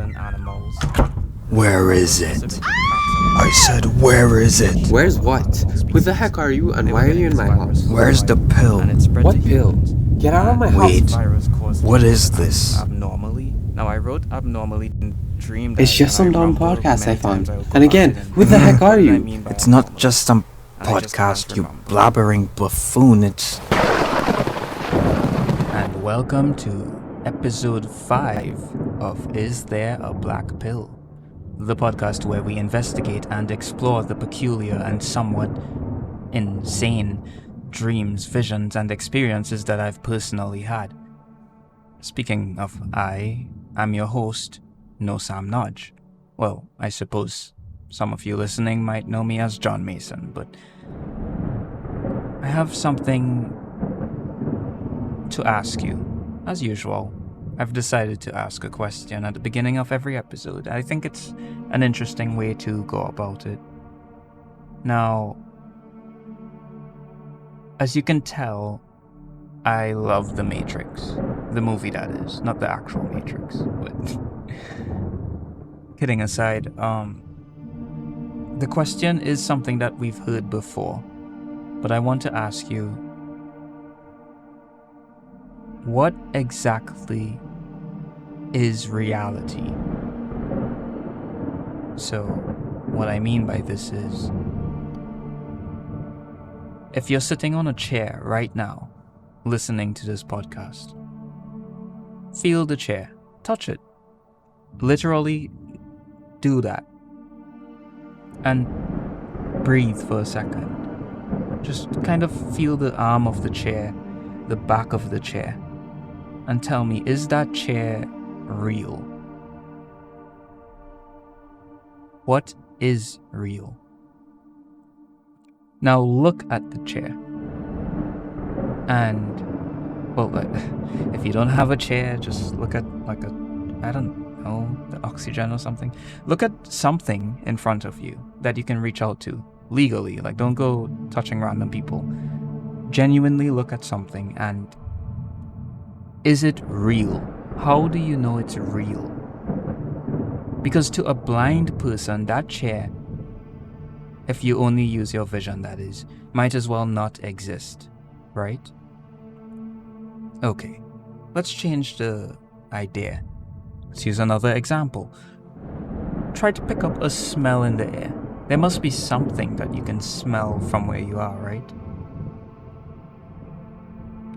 certain animals. Where is it? I said, where is it? Where's what? Who the heck are you and why are you in my house? Where's the pill? What pill? Get out of my Wait, house. what is this? Abnormally. Now I wrote abnormally and dreamed. It's just some dumb podcast I found. And again, who the heck are you? It's not just some podcast, you blabbering buffoon. It's... And welcome to episode 5 of Is There a Black Pill? The podcast where we investigate and explore the peculiar and somewhat insane dreams, visions, and experiences that I've personally had. Speaking of I am your host, No Sam Nodge. Well, I suppose some of you listening might know me as John Mason, but I have something to ask you. As usual, I've decided to ask a question at the beginning of every episode. I think it's an interesting way to go about it. Now, as you can tell, I love The Matrix. The movie, that is, not the actual Matrix. But kidding aside, the question is something that we've heard before, but I want to ask you, what exactly is reality? So, what I mean by this is, if you're sitting on a chair right now, listening to this podcast, feel the chair, touch it, literally do that, and breathe for a second. Just kind of feel the arm of the chair, the back of the chair, and tell me, is that chair real? What is real? Now look at the chair. And, well, if you don't have a chair, just look at like a, I don't know, the oxygen or something. Look at something in front of you that you can reach out to legally. Like, don't go touching random people. Genuinely look at something and, is it real? How do you know it's real? Because to a blind person, that chair, if you only use your vision, that is, might as well not exist, right? Okay, let's change the idea. Let's use another example. Try to pick up a smell in the air. There must be something that you can smell from where you are, right?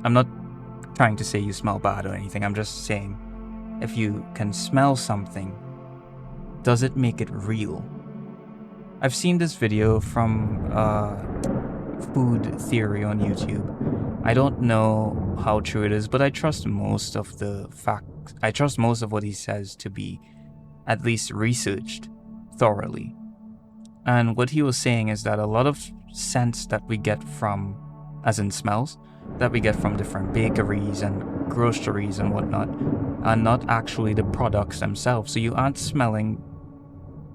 I'm not trying to say you smell bad or anything. I'm just saying, if you can smell something, does it make it real? I've seen this video from Food Theory on YouTube. I don't know how true it is, but I trust most of the facts. I trust most of what he says to be at least researched thoroughly. And what he was saying is that a lot of scents that we get from, as in smells, that we get from different bakeries and groceries and whatnot, are not actually the products themselves. So you aren't smelling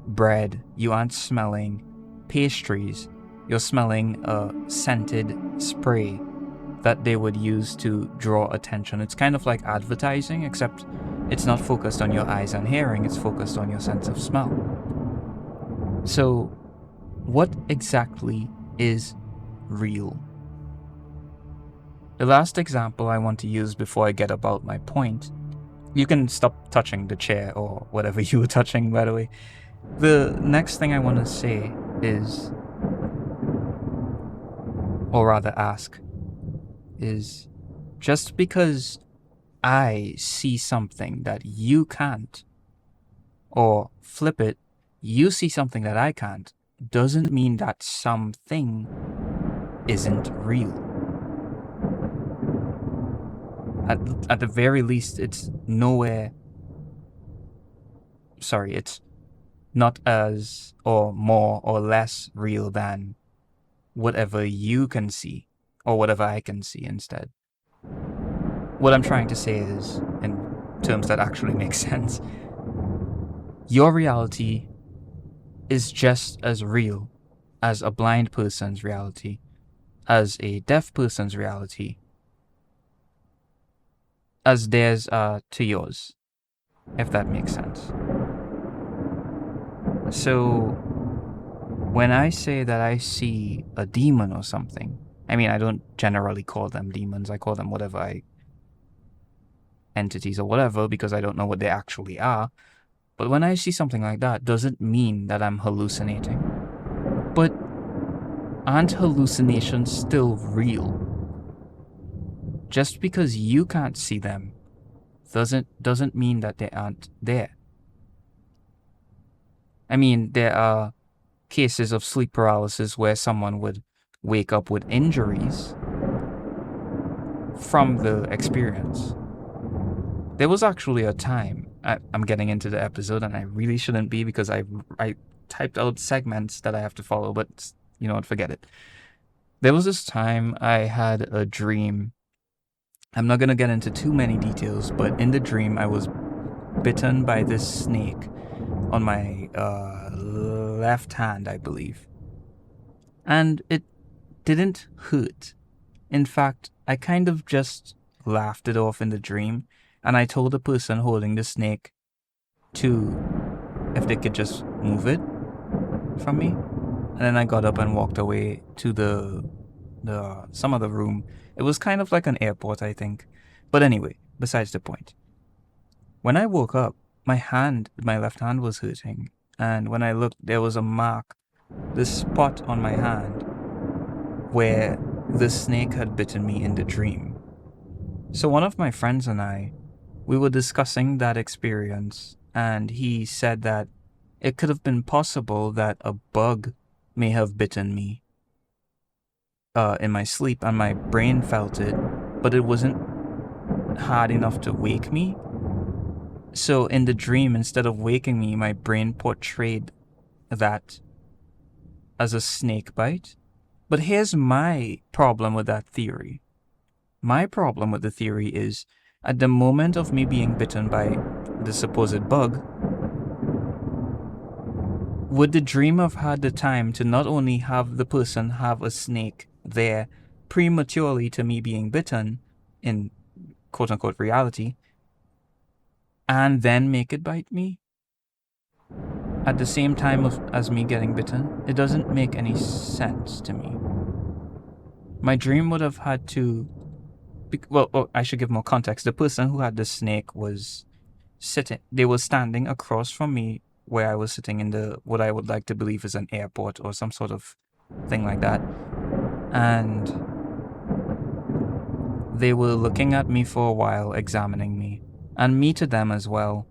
bread, you aren't smelling pastries, you're smelling a scented spray that they would use to draw attention. It's kind of like advertising, except it's not focused on your eyes and hearing, it's focused on your sense of smell. So, what exactly is real? The last example I want to use before I get about my point, you can stop touching the chair or whatever you were touching, by the way. The next thing I want to say is, or rather ask, is just because I see something that you can't, or flip it, you see something that I can't, doesn't mean that something isn't real. At the very least, it's not as or more or less real than whatever you can see or whatever I can see instead. What I'm trying to say is, in terms that actually make sense, your reality is just as real as a blind person's reality, as a deaf person's reality, as theirs are to yours. if that makes sense. So, when I say that I see a demon or something, I mean, I don't generally call them demons. I call them whatever entities or whatever, because I don't know what they actually are. But when I see something like that, doesn't mean that I'm hallucinating. But aren't hallucinations still real? Just because you can't see them doesn't mean that they aren't there. I mean, there are cases of sleep paralysis where someone would wake up with injuries from the experience. There was actually a time, I'm getting into the episode and I really shouldn't be, because I typed out segments that I have to follow, but you know what, forget it. There was this time I had a dream. I'm not going to get into too many details, but in the dream I was bitten by this snake on my left hand, I believe. And it didn't hurt. In fact, I kind of just laughed it off in the dream, and I told the person holding the snake if they could just move it from me. And then I got up and walked away to some other room. It was kind of like an airport, I think. But anyway, besides the point. When I woke up, my left hand was hurting. And when I looked, there was a mark, this spot on my hand where the snake had bitten me in the dream. So one of my friends and we were discussing that experience, and he said that it could have been possible that a bug may have bitten me in my sleep, and my brain felt it, but it wasn't hard enough to wake me. So in the dream, instead of waking me, my brain portrayed that as a snake bite. But here's my problem with that theory. My problem with the theory is, at the moment of me being bitten by the supposed bug, would the dream have had the time to not only have the person have a snake there prematurely to me being bitten in quote-unquote reality, and then make it bite me at the same time as me getting bitten? It doesn't make any sense to me. My dream would have had to... Well, I should give more context. The person who had the snake was they were standing across from me where I was sitting in what I would like to believe is an airport or some sort of thing like that. And they were looking at me for a while, examining me, and me to them as well.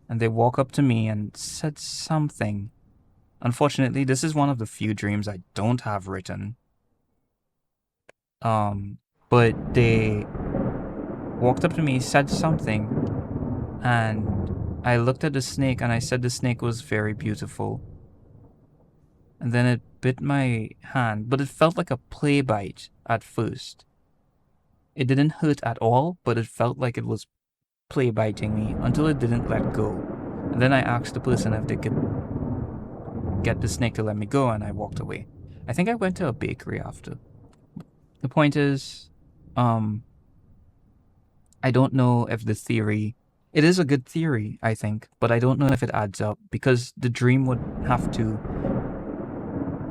And they walk up to me and said something. Unfortunately, this is one of the few dreams I don't have written. But they walked up to me, said something, and I looked at the snake and I said the snake was very beautiful. And then it bit my hand, but it felt like a play bite at first. It didn't hurt at all, but it felt like it was play biting me until it didn't let go. And then I asked the person if they could get the snake to let me go, and I walked away. I think I went to a bakery after. The point is, I don't know if the theory... It is a good theory, I think, but I don't know if it adds up, because the dream would have to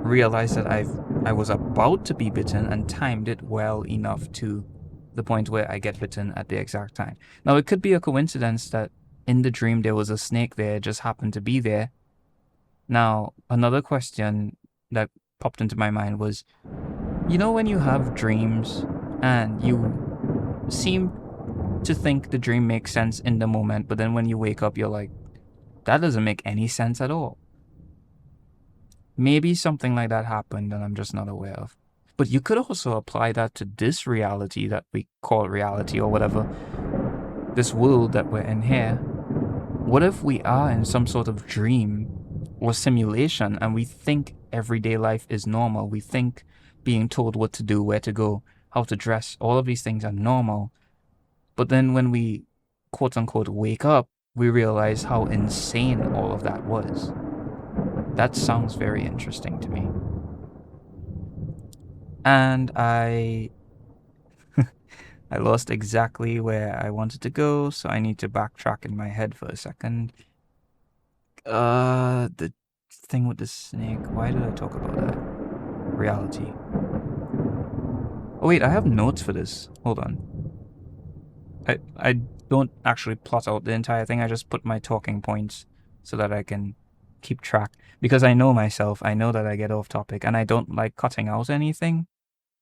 realize that I was about to be bitten and timed it well enough to the point where I get bitten at the exact time. Now, it could be a coincidence that in the dream there was a snake there, it just happened to be there. Now, another question that popped into my mind was, you know, when you have dreams and you seem to think the dream makes sense in the moment, but then when you wake up, you're like, that doesn't make any sense at all. Maybe something like that happened and I'm just not aware of. But you could also apply that to this reality that we call reality or whatever, this world that we're in here. What if we are in some sort of dream or simulation and we think everyday life is normal? We think being told what to do, where to go, how to dress, all of these things are normal. But then when we quote unquote wake up, we realize how insane all of that was. That sounds very interesting to me. And I lost exactly where I wanted to go, so I need to backtrack in my head for a second. The thing with the snake. Why did I talk about that? Reality. Oh wait, I have notes for this. Hold on. I don't actually plot out the entire thing. I just put my talking points so that I can keep track. Because I know myself. I know that I get off topic, and I don't like cutting out anything.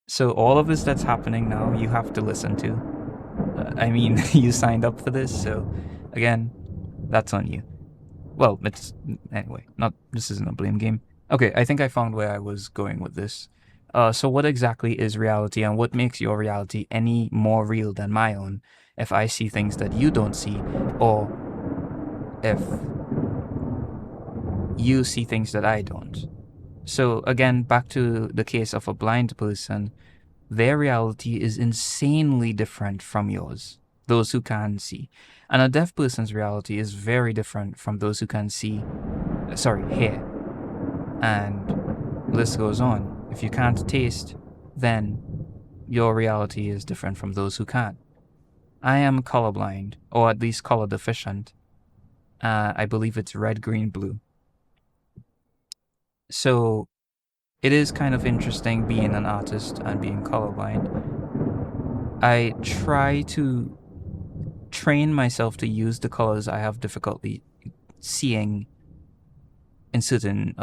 So all of this that's happening now, you have to listen to. I mean, you signed up for this, so again, that's on you. Well, it's anyway. This isn't a blame game. Okay, I think I found where I was going with this. So what exactly is reality, and what makes your reality any more real than my own? If I see things that you don't see, or if you see things that I don't. So again, back to the case of a blind person, their reality is insanely different from yours, those who can see. And a deaf person's reality is very different from those who can see, hear. And list goes on. If you can't taste, then your reality is different from those who can. I am colorblind, or at least color deficient. I believe it's red, green, blue. So it is kind of interesting being an artist and being colorblind. I try to train myself to use the colors I have difficulty seeing in certain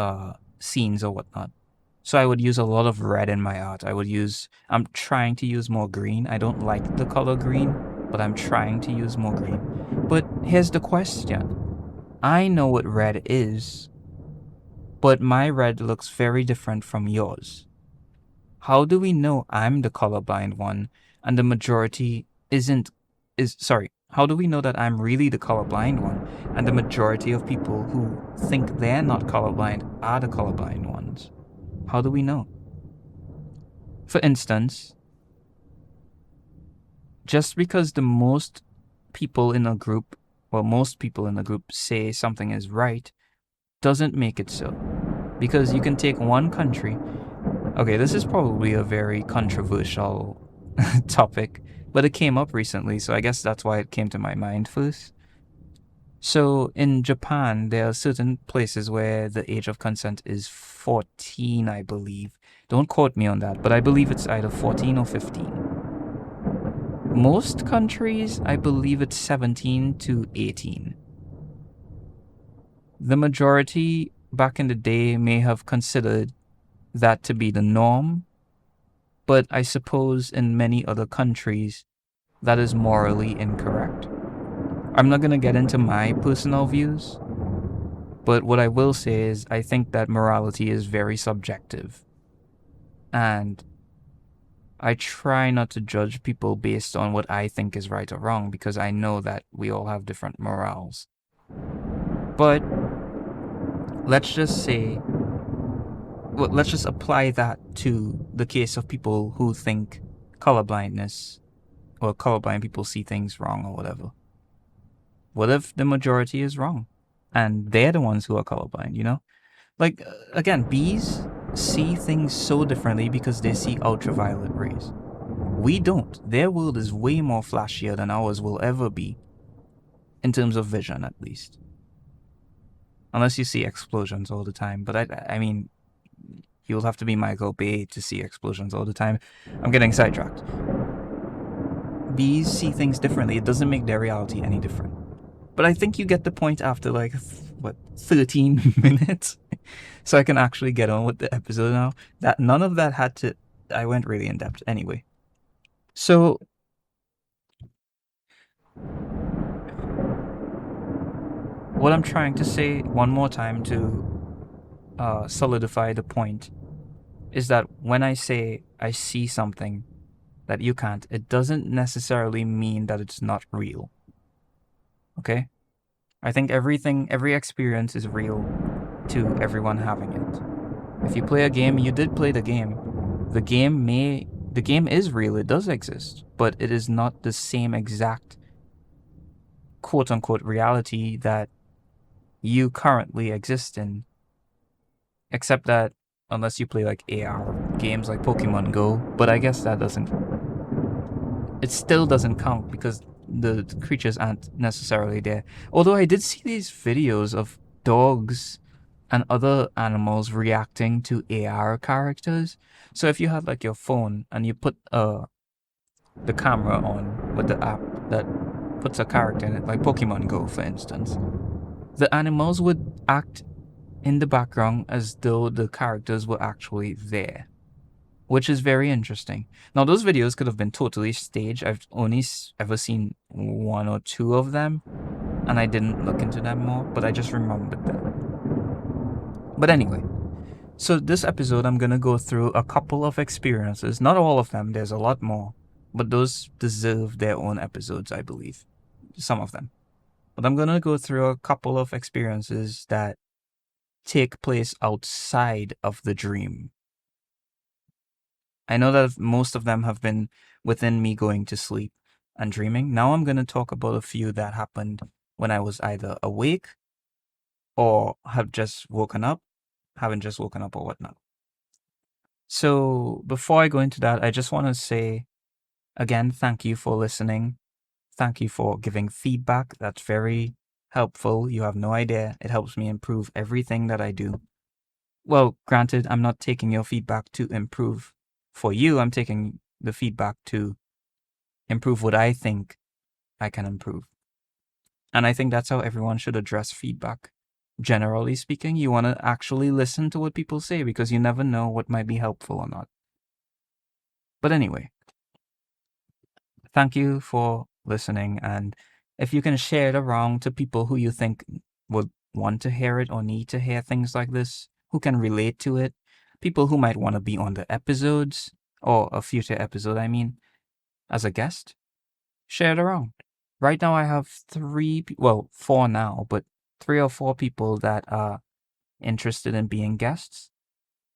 scenes or whatnot. So I would use a lot of red in my art. I'm trying to use more green. I don't like the color green, but I'm trying to use more green. But here's the question. I know what red is, but my red looks very different from yours. How do we know I'm the colorblind one and the majority how do we know that I'm really the colorblind one and the majority of people who think they're not colorblind are the colorblind ones? How do we know? For instance, just because most people in a group say something is right, doesn't make it so. Because you can take one country. Okay, this is probably a very controversial topic, but it came up recently, so I guess that's why it came to my mind first. So in Japan, there are certain places where the age of consent is 14, I believe. Don't quote me on that, but I believe it's either 14 or 15. Most countries, I believe it's 17 to 18. The majority back in the day may have considered that to be the norm, but I suppose in many other countries, that is morally incorrect. I'm not going to get into my personal views, but what I will say is I think that morality is very subjective. And I try not to judge people based on what I think is right or wrong, because I know that we all have different morals. But let's just apply that to the case of people who think colorblindness or colorblind people see things wrong or whatever. What if the majority is wrong and they're the ones who are colorblind, you know? Like, again, bees see things so differently because they see ultraviolet rays. We don't. Their world is way more flashier than ours will ever be, in terms of vision at least. Unless you see explosions all the time. But I mean, you'll have to be Michael Bay to see explosions all the time. I'm getting sidetracked. Bees see things differently. It doesn't make their reality any different. But I think you get the point after 13 minutes. So I can actually get on with the episode now. That none of that had to... I went really in depth anyway. So... what I'm trying to say one more time to solidify the point is that when I say I see something that you can't, it doesn't necessarily mean that it's not real. Okay? I think every experience is real to everyone having it. If you play a game, you did play the game. The game is real, it does exist, but it is not the same exact quote-unquote reality that you currently exist in. Except that unless you play like AR games like Pokemon Go, but I guess that doesn't it still doesn't count because the creatures aren't necessarily there. Although I did see these videos of dogs and other animals reacting to AR characters. So if you had like your phone and you put the camera on with the app that puts a character in it, like Pokemon Go for instance, the animals would act in the background as though the characters were actually there, which is very interesting. Now, those videos could have been totally staged. I've only ever seen one or two of them, and I didn't look into them more, but I just remembered them. But anyway, so this episode, I'm gonna go through a couple of experiences. Not all of them, there's a lot more, but those deserve their own episodes, I believe. Some of them. But I'm gonna go through a couple of experiences that take place outside of the dream. I know that most of them have been within me going to sleep and dreaming. Now I'm going to talk about a few that happened when I was either awake or have just woken up, haven't just woken up or whatnot. So before I go into that, I just want to say again, thank you for listening. Thank you for giving feedback. That's very helpful. You have no idea. It helps me improve everything that I do. Well, granted, I'm not taking your feedback to improve for you. I'm taking the feedback to improve what I think I can improve. And I think that's how everyone should address feedback. Generally speaking, you want to actually listen to what people say because you never know what might be helpful or not. But anyway, thank you for listening. And if you can share it around to people who you think would want to hear it or need to hear things like this, who can relate to it, people who might want to be on the episodes or a future episode, as a guest, share it around. Right now I have 4 now, but 3 or 4 people that are interested in being guests.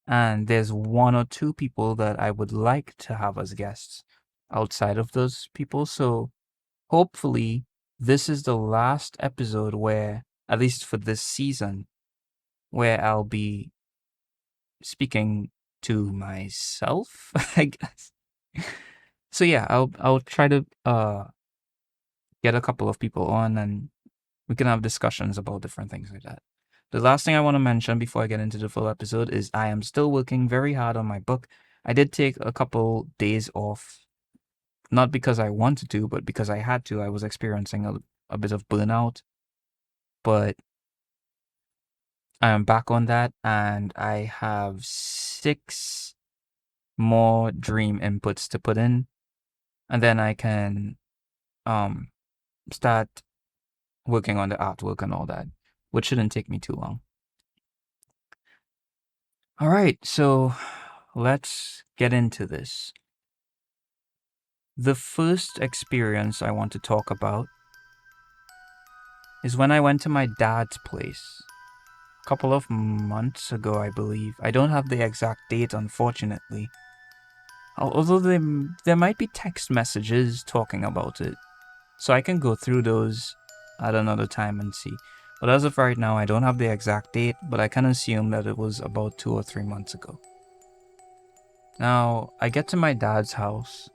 And there's 1 or 2 people that I would like to have as guests outside of those people. So hopefully this is the last episode where, at least for this season, where I'll be speaking to myself, I guess. So yeah, I'll try to get a couple of people on and we can have discussions about different things like that. The last thing I want to mention before I get into the full episode is I am still working very hard on my book. I did take a couple days off, not because I wanted to, but because I had to. I was experiencing a bit of burnout, but I am back on that and I have 6 more dream inputs to put in, and then I can start working on the artwork and all that, which shouldn't take me too long. All right, so let's get into this. The first experience I want to talk about is when I went to my dad's place a couple of months ago, I believe. I don't have the exact date, unfortunately. Although there might be text messages talking about it. So I can go through those at another time and see. But as of right now, I don't have the exact date, but I can assume that it was about 2 or 3 months ago. Now, I get to my dad's house,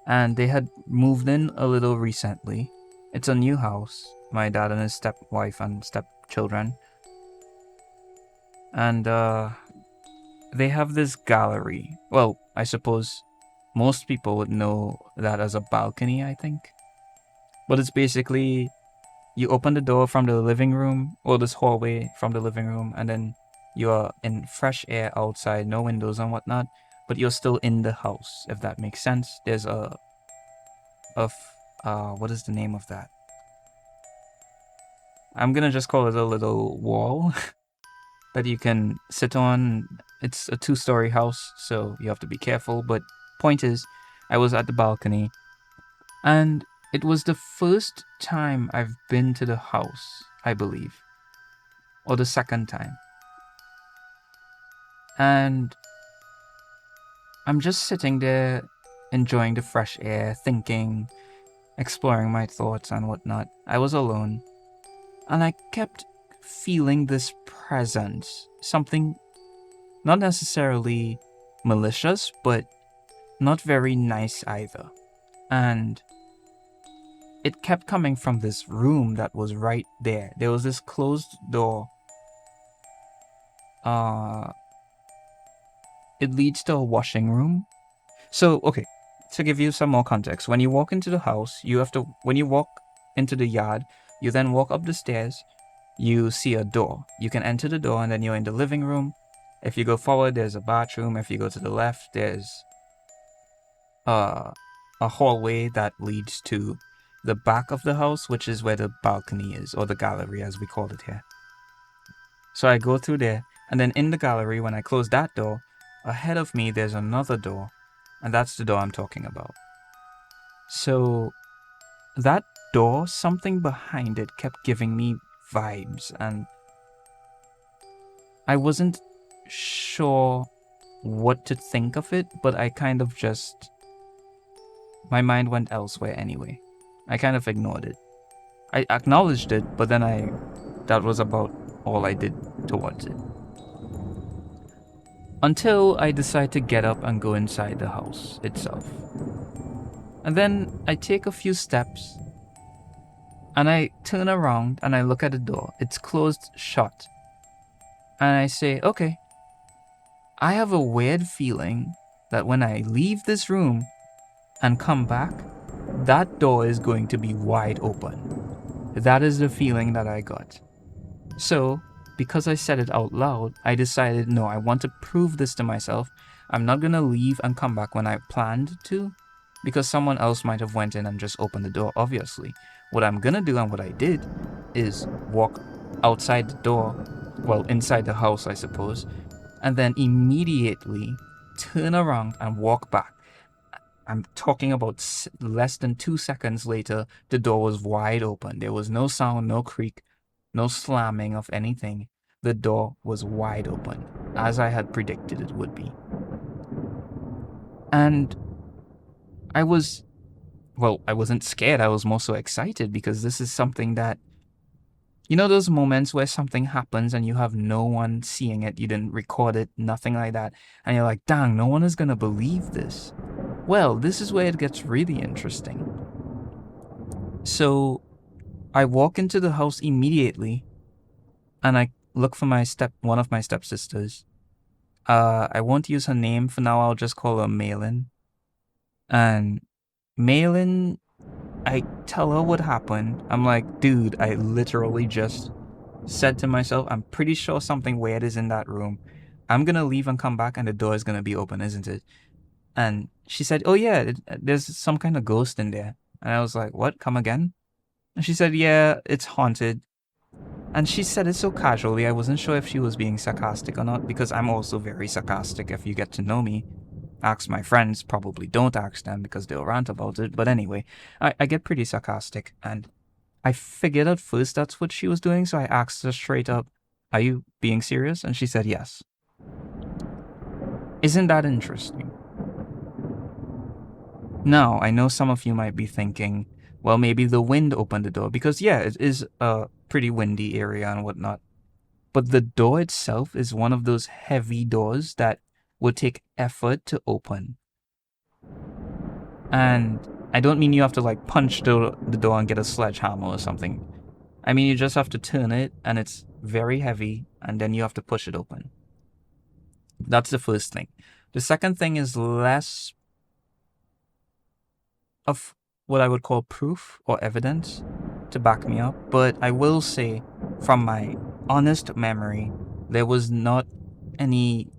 and they had moved in a little recently. It's a new house, my dad and his stepwife and stepchildren. And they have this gallery. Well, I suppose most people would know that as a balcony, I think. But it's basically, you open the door from the living room, or this hallway from the living room, and then you're in fresh air outside, no windows and whatnot, but you're still in the house, if that makes sense. There's what is the name of that? I'm gonna just call it a little wall that you can sit on. It's a 2-story house, so you have to be careful, but point is, I was at the balcony, and it was the first time I've been to the house, I believe. Or the second time. And I'm just sitting there, enjoying the fresh air, thinking, exploring my thoughts and whatnot. I was alone. And I kept feeling this presence. Something not necessarily malicious, but not very nice either. And it kept coming from this room that was right there. There was this closed door. It leads to a washing room. So, okay, to give you some more context, when you walk into the house, when you walk into the yard, you then walk up the stairs, you see a door. You can enter the door and then you're in the living room. If you go forward, there's a bathroom. If you go to the left, there's a hallway that leads to the back of the house, which is where the balcony is, or the gallery as we call it here. So I go through there, and then in the gallery, when I close that door, ahead of me there's another door, and that's the door I'm talking about. So that door, something behind it kept giving me vibes, and I wasn't sure what to think of it, but I kind of just... my mind went elsewhere anyway. I kind of ignored it. I acknowledged it, but then that was about all I did towards it. Until I decide to get up and go inside the house itself. And then I take a few steps, and I turn around and I look at the door. It's closed shut. And I say, okay, I have a weird feeling that when I leave this room and come back, that door is going to be wide open. That is the feeling that I got. So, because I said it out loud, I decided, no, I want to prove this to myself. I'm not going to leave and come back when I planned to, because someone else might have went in and just opened the door, obviously. What I'm going to do, and what I did, is walk outside the door, well, inside the house, I suppose, and then immediately turn around and walk back. I'm talking about less than 2 seconds later, the door was wide open. There was no sound, no creak, no slamming of anything. The door was wide open, as I had predicted it would be. And I wasn't scared. I was more so excited because this is something that, you know, those moments where something happens and you have no one seeing it, you didn't record it, nothing like that. And you're like, dang, no one is going to believe this. Well, this is where it gets really interesting. So I walk into the house immediately and I look for one of my stepsisters. I won't use her name for now. I'll just call her Malin. And Malin, I tell her what happened. I'm like, dude, I literally just said to myself, I'm pretty sure something weird is in that room. I'm going to leave and come back and the door is going to be open, isn't it? And she said, oh yeah, there's some kind of ghost in there. And I was like, what? Come again? And she said, yeah, it's haunted. And she said it so casually, I wasn't sure if she was being sarcastic or not, because I'm also very sarcastic if you get to know me. Ask my friends, probably don't ask them because they'll rant about it. But anyway, I get pretty sarcastic, and I figured at first that's what she was doing, so I asked her straight up, are you being serious? And she said yes. Isn't that interesting? Now, I know some of you might be thinking, well, maybe the wind opened the door, because yeah, it is a pretty windy area and whatnot. But the door itself is one of those heavy doors that would take effort to open. And I don't mean you have to like punch the door and get a sledgehammer or something. I mean, you just have to turn it and it's very heavy and then you have to push it open. That's the first thing. The second thing is less of what I would call proof or evidence to back me up, but I will say from my honest memory, there was not any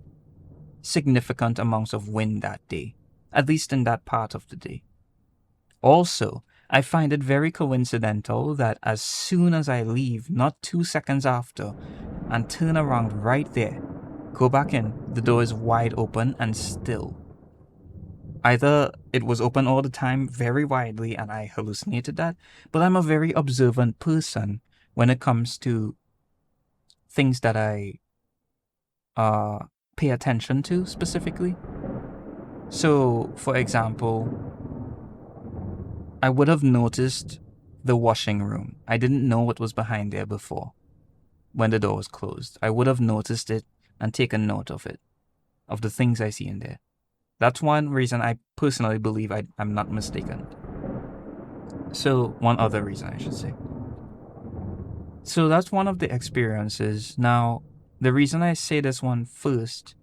significant amounts of wind that day, at least in that part of the day. Also, I find it very coincidental that as soon as I leave, not 2 seconds after, and turn around right there, go back in, the door is wide open and still. Either it was open all the time very widely and I hallucinated that, but I'm a very observant person when it comes to things that I pay attention to specifically. So, for example, I would have noticed the washing room. I didn't know what was behind there before when the door was closed. I would have noticed it and taken note of it, of the things I see in there. That's one reason I personally believe I'm not mistaken. So, one other reason I should say. So, that's one of the experiences. Now, the reason I say this one first,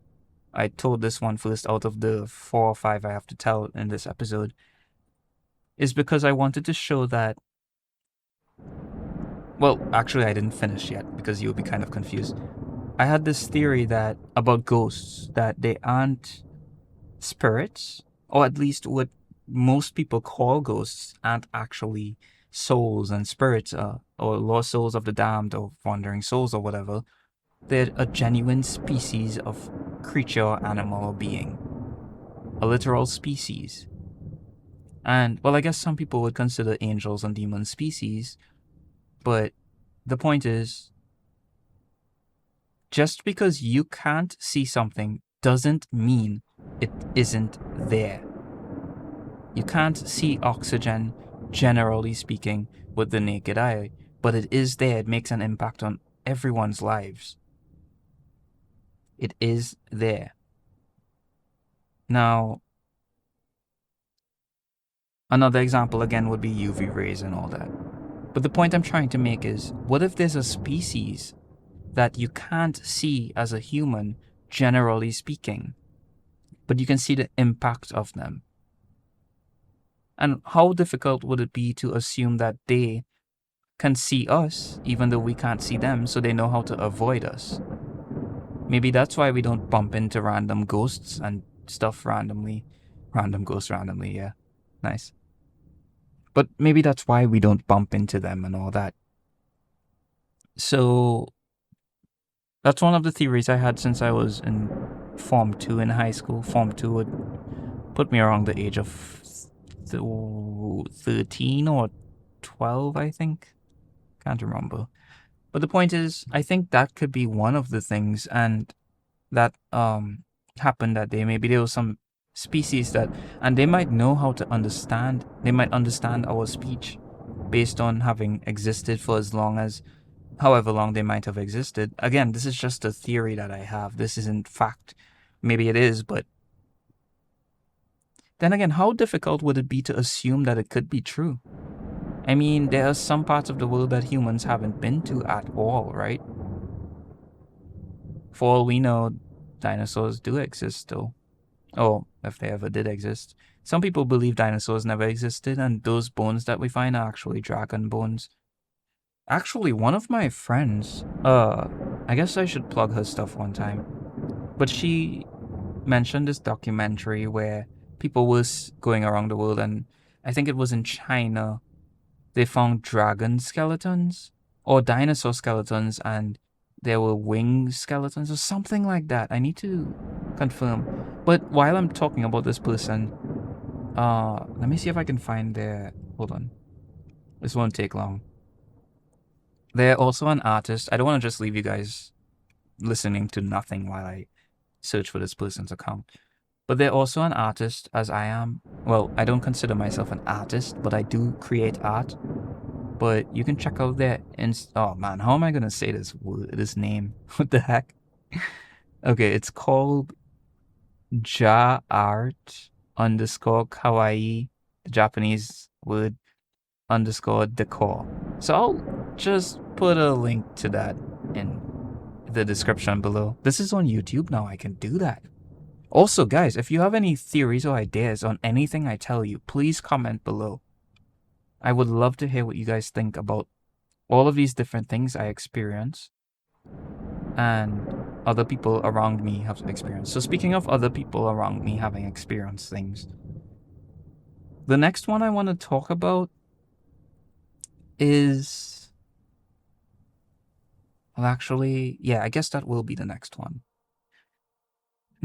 I told this one first out of the 4 or 5 I have to tell in this episode, is because I wanted to show that. Well, actually, I didn't finish yet because you'll be kind of confused. I had this theory that about ghosts, that they aren't spirits, or at least what most people call ghosts, aren't actually souls and spirits, or lost souls of the damned, or wandering souls, or whatever. They're a genuine species of creature, animal, or being. A literal species. And, well, I guess some people would consider angels and demons species, but the point is, just because you can't see something doesn't mean it isn't there. You can't see oxygen, generally speaking, with the naked eye, but it is there. It makes an impact on everyone's lives. It is there. Now, another example again would be UV rays and all that. But the point I'm trying to make is, what if there's a species that you can't see as a human, generally speaking, but you can see the impact of them? And how difficult would it be to assume that they can see us, even though we can't see them, so they know how to avoid us? Maybe that's why we don't bump into random ghosts and stuff randomly. Random ghosts randomly, yeah. Nice. But maybe that's why we don't bump into them and all that. So, that's one of the theories I had since I was in Form 2 in high school. Form 2 would put me around the age of 13 or 12, I think. Can't remember. But the point is, I think that could be one of the things, and that happened that day. Maybe there was some species that, and they might know how to understand, they might understand our speech based on having existed for as long as, however long they might have existed. Again, this is just a theory that I have. This isn't fact. Maybe it is, but then again, how difficult would it be to assume that it could be true? I mean, there are some parts of the world that humans haven't been to at all, right? For all we know, dinosaurs do exist still. Or if they ever did exist. Some people believe dinosaurs never existed, and those bones that we find are actually dragon bones. Actually, one of my friends, I guess I should plug her stuff one time, but she mentioned this documentary where people was going around the world, and I think it was in China, they found dragon skeletons or dinosaur skeletons, and there were wing skeletons or something like that. I need to confirm. But while I'm talking about this person, let me see if I can find their, hold on, this won't take long. They're also an artist. I don't want to just leave you guys listening to nothing while I search for this person's account. But they're also an artist, as I am. Well, I don't consider myself an artist, but I do create art. But you can check out their oh man, how am I gonna say this name? What the heck? Okay, it's called Ja-Art _ Kawaii, the Japanese word _ decor. So I'll just put a link to that in the description below. This is on YouTube now, I can do that. Also, guys, if you have any theories or ideas on anything I tell you, please comment below. I would love to hear what you guys think about all of these different things I experience and other people around me have experienced. So speaking of other people around me having experienced things, the next one I want to talk about is... well, actually, yeah, I guess that will be the next one.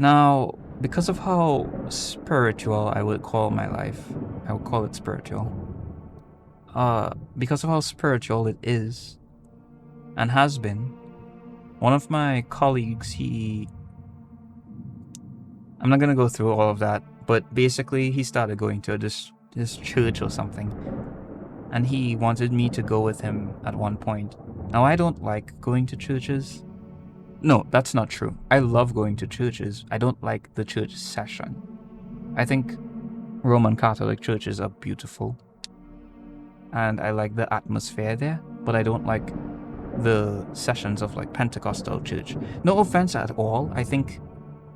Now, because of how spiritual I would call my life, I would call it spiritual. Because of how spiritual it is, and has been, one of my colleagues, I'm not gonna go through all of that, but basically he started going to this church or something, and he wanted me to go with him at one point. Now, I don't like going to churches. No, that's not true. I love going to churches. I don't like the church session. I think Roman Catholic churches are beautiful, and I like the atmosphere there, but I don't like the sessions of like Pentecostal church. No offense at all. I think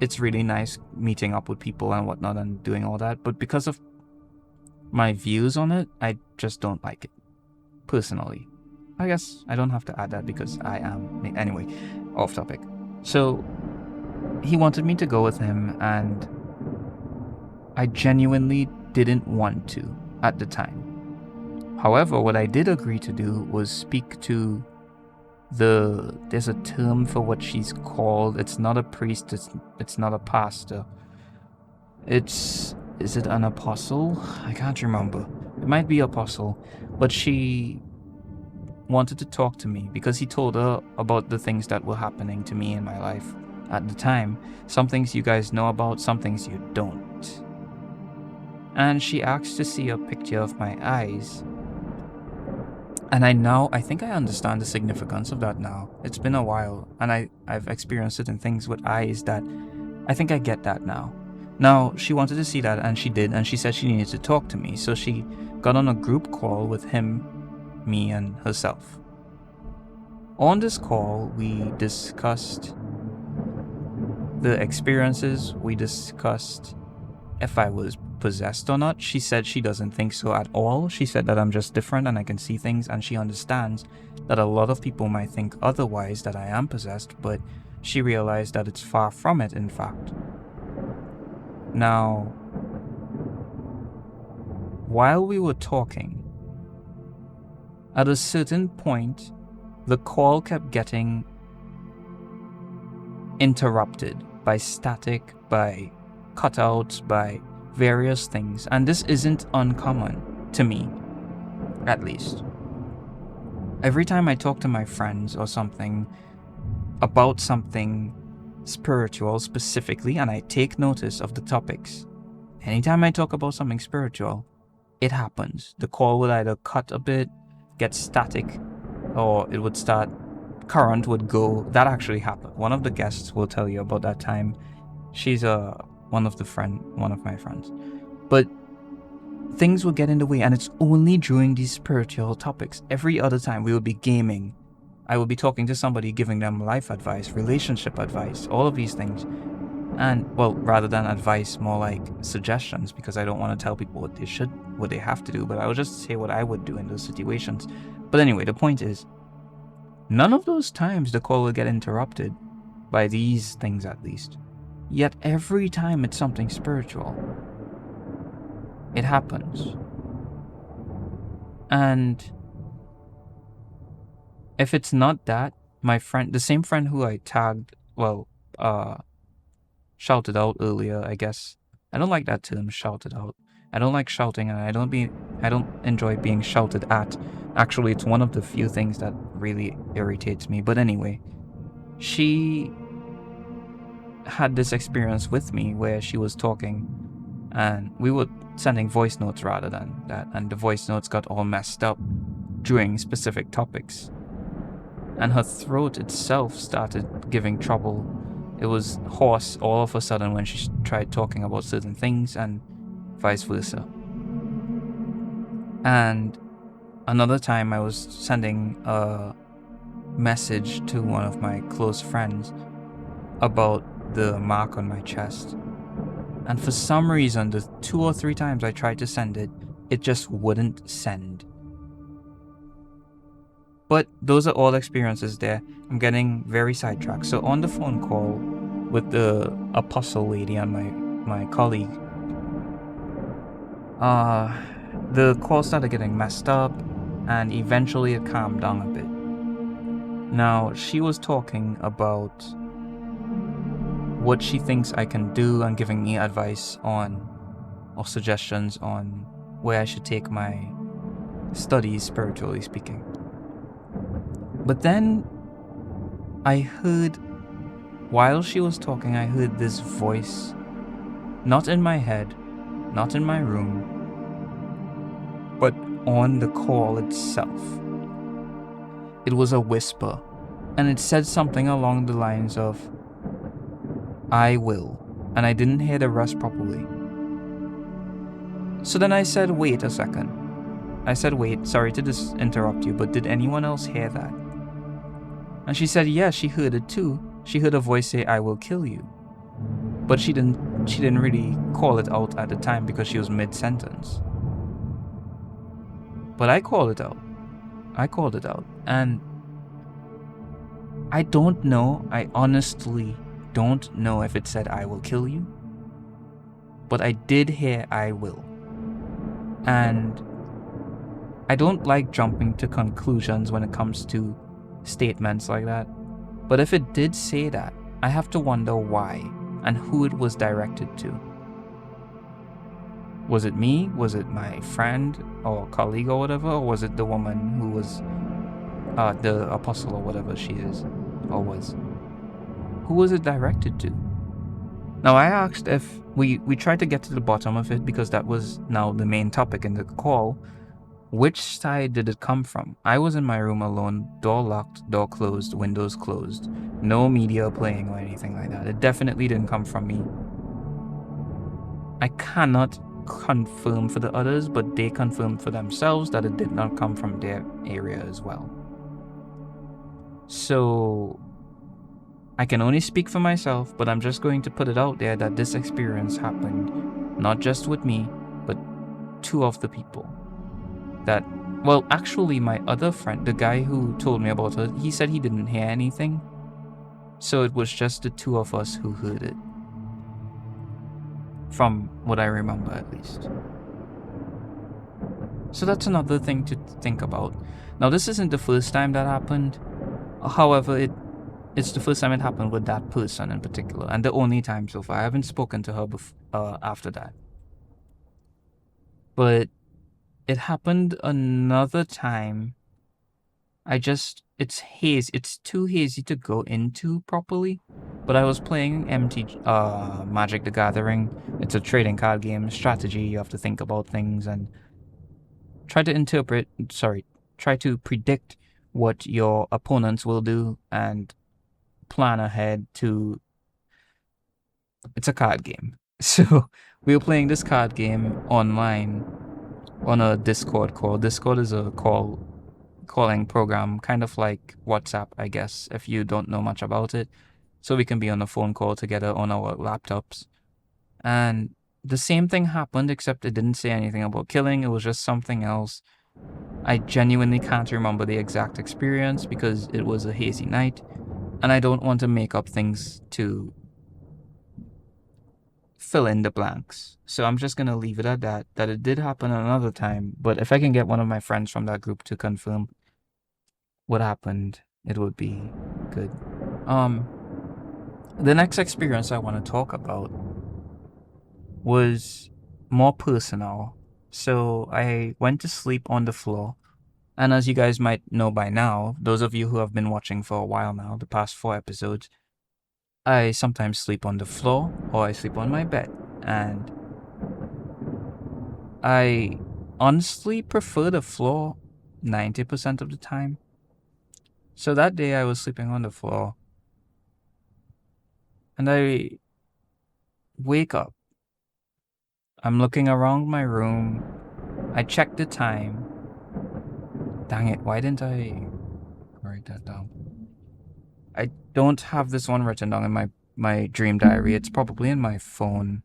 it's really nice meeting up with people and whatnot and doing all that, but because of my views on it, I just don't like it personally. I guess I don't have to add that because I am. Anyway, off topic. So he wanted me to go with him, and I genuinely didn't want to at the time. However, what I did agree to do was speak to there's a term for what she's called. It's not a priest, it's not a pastor. Is it an apostle? I can't remember. It might be apostle, but she wanted to talk to me because he told her about the things that were happening to me in my life at the time. Some things you guys know about, some things you don't. And she asked to see a picture of my eyes. And I think I understand the significance of that now. It's been a while, and I've experienced certain things with eyes that I think I get that now. Now, she wanted to see that, and she did, and she said she needed to talk to me. So she got on a group call with him, me, and herself. On this call, we discussed the experiences. We discussed if I was possessed or not. She said she doesn't think so at all. She said that I'm just different and I can see things, and she understands that a lot of people might think otherwise, that I am possessed, but she realized that it's far from it, in fact. Now, while we were talking, at a certain point, the call kept getting interrupted by static, by cutouts, by various things, and this isn't uncommon to me, at least. Every time I talk to my friends or something about something spiritual specifically, and I take notice of the topics, anytime I talk about something spiritual, it happens. The call would either cut a bit, get static, or it would start, current would go. That actually happened. One of the guests will tell you about that time. She's one of my friends. But things will get in the way, and it's only during these spiritual topics. Every other time we will be gaming. I will be talking to somebody, giving them life advice, relationship advice, all of these things. And, well, rather than advice, more like suggestions, because I don't want to tell people what they have to do, but I will just say what I would do in those situations. But anyway, the point is, none of those times the call will get interrupted by these things, at least. Yet every time it's something spiritual, it happens. And if it's not that, my friend, the same friend who I tagged, shouted out earlier, I guess. I don't like that term, shouted out. I don't like shouting, and I don't enjoy being shouted at. Actually, it's one of the few things that really irritates me. But anyway, she had this experience with me where she was talking, and we were sending voice notes rather than that, and the voice notes got all messed up during specific topics, and her throat itself started giving trouble. It was hoarse all of a sudden when she tried talking about certain things, and vice versa. And another time I was sending a message to one of my close friends about the mark on my chest, and for some reason, the 2 or 3 times I tried to send it, it just wouldn't send. But those are all experiences there. I'm getting very sidetracked. So on the phone call with the apostle lady and my colleague, the call started getting messed up, and eventually it calmed down a bit. Now, she was talking about what she thinks I can do and giving me advice on, or suggestions on, where I should take my studies, spiritually speaking. But then I heard, while she was talking, I heard this voice, not in my head, not in my room, but on the call itself. It was a whisper, and it said something along the lines of, "I will," and I didn't hear the rest properly. So then I said, wait a second. I said, wait, sorry to just interrupt you, but did anyone else hear that? And she said, yeah, she heard it too. She heard a voice say, I will kill you. But she didn't really call it out at the time because she was mid-sentence. But I called it out. And I don't know, I honestly don't know if it said I will kill you. But I did hear I will. And I don't like jumping to conclusions when it comes to statements like that. But if it did say that, I have to wonder why and who it was directed to. Was it me? Was it my friend or colleague or whatever? Or was it the woman who was the apostle or whatever she is or was? Who was it directed to? Now I asked if we tried to get to the bottom of it because that was now the main topic in the call. Which side did it come from? I was in my room alone, door locked, door closed, windows closed. No media playing or anything like that. It definitely didn't come from me. I cannot confirm for the others, but they confirmed for themselves that it did not come from their area as well. So I can only speak for myself, but I'm just going to put it out there that this experience happened not just with me, but two of the people. That, well, actually my other friend, the guy who told me about it, he said he didn't hear anything. So it was just the two of us who heard it. From what I remember, at least. So that's another thing to think about. Now, this isn't the first time that happened. However, it's the first time it happened with that person in particular, and the only time so far. I haven't spoken to her after that. But it happened another time. It's hazy. It's too hazy to go into properly. But I was playing Magic the Gathering. It's a trading card game, strategy. You have to think about things and try to predict what your opponents will do and plan ahead to... It's a card game. So we were playing this card game online on a Discord call. Discord is a calling program, kind of like WhatsApp, I guess, if you don't know much about it. So we can be on a phone call together on our laptops. And the same thing happened, except it didn't say anything about killing. It was just something else. I genuinely can't remember the exact experience because it was a hazy night. And I don't want to make up things to fill in the blanks. So I'm just going to leave it at that it did happen another time. But if I can get one of my friends from that group to confirm what happened, it would be good. The next experience I want to talk about was more personal. So I went to sleep on the floor. And as you guys might know by now, those of you who have been watching for a while now, the past 4 episodes, I sometimes sleep on the floor or I sleep on my bed. And I honestly prefer the floor 90% of the time. So that day I was sleeping on the floor. And I wake up. I'm looking around my room. I check the time. Dang it, why didn't I write that down? I don't have this one written down in my dream diary. It's probably in my phone.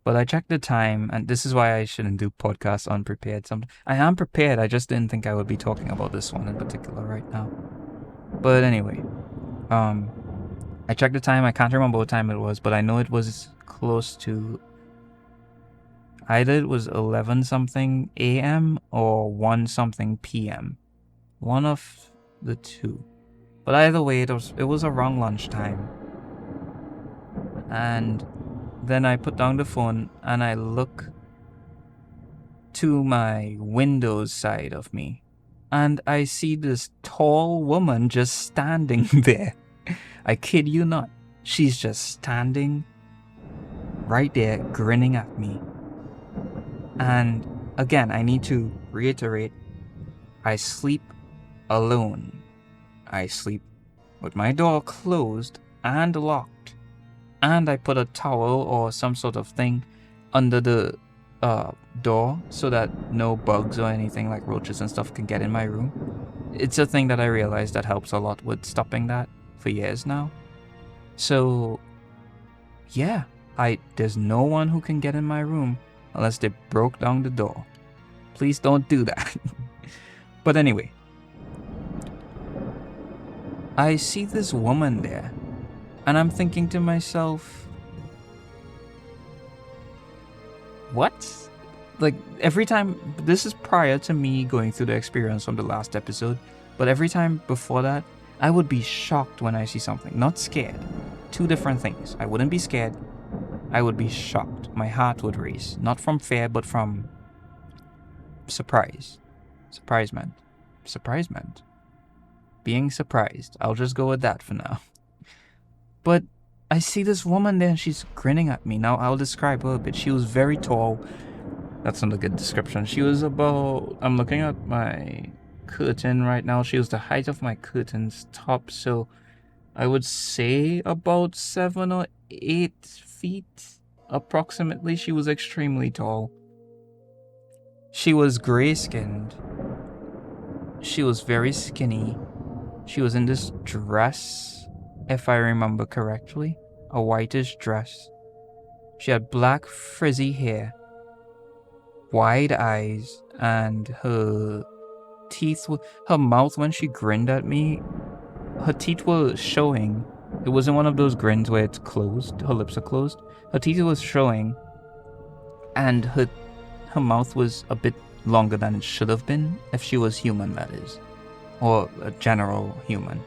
But I checked the time, and this is why I shouldn't do podcasts unprepared. I am prepared, I just didn't think I would be talking about this one in particular right now. But anyway, I checked the time. I can't remember what time it was, but I know it was close to... either it was 11 something a.m. or 1 something p.m. One of the two. But either way, it was around lunchtime. And then I put down the phone and I look to my Windows side of me. And I see this tall woman just standing there. I kid you not. She's just standing right there, grinning at me. And again, I need to reiterate, I sleep alone. I sleep with my door closed and locked. And I put a towel or some sort of thing under the door so that no bugs or anything like roaches and stuff can get in my room. It's a thing that I realized that helps a lot with stopping that for years now. So yeah, there's no one who can get in my room unless they broke down the door. Please don't do that. But anyway, I see this woman there, and I'm thinking to myself, what? Like, every time, this is prior to me going through the experience from the last episode, but every time before that, I would be shocked when I see something, not scared. Two different things. I wouldn't be scared, I would be shocked. My heart would race, not from fear, but from surprise. Surprisement. Being surprised. I'll just go with that for now. But I see this woman there and she's grinning at me. Now I'll describe her a bit. She was very tall. That's not a good description. She was about, I'm looking at my curtain right now. She was the height of my curtain's top. So I would say about 7 or 8 feet approximately. She was extremely tall. She was gray-skinned. She was very skinny. She was in this dress, if I remember correctly, a whitish dress. She had black frizzy hair, wide eyes, and her teeth were, her mouth when she grinned at me, her teeth were showing. It wasn't one of those grins where it's closed, her lips are closed. Her teeth was showing, and her mouth was a bit longer than it should have been if she was human, that is. Or a general human.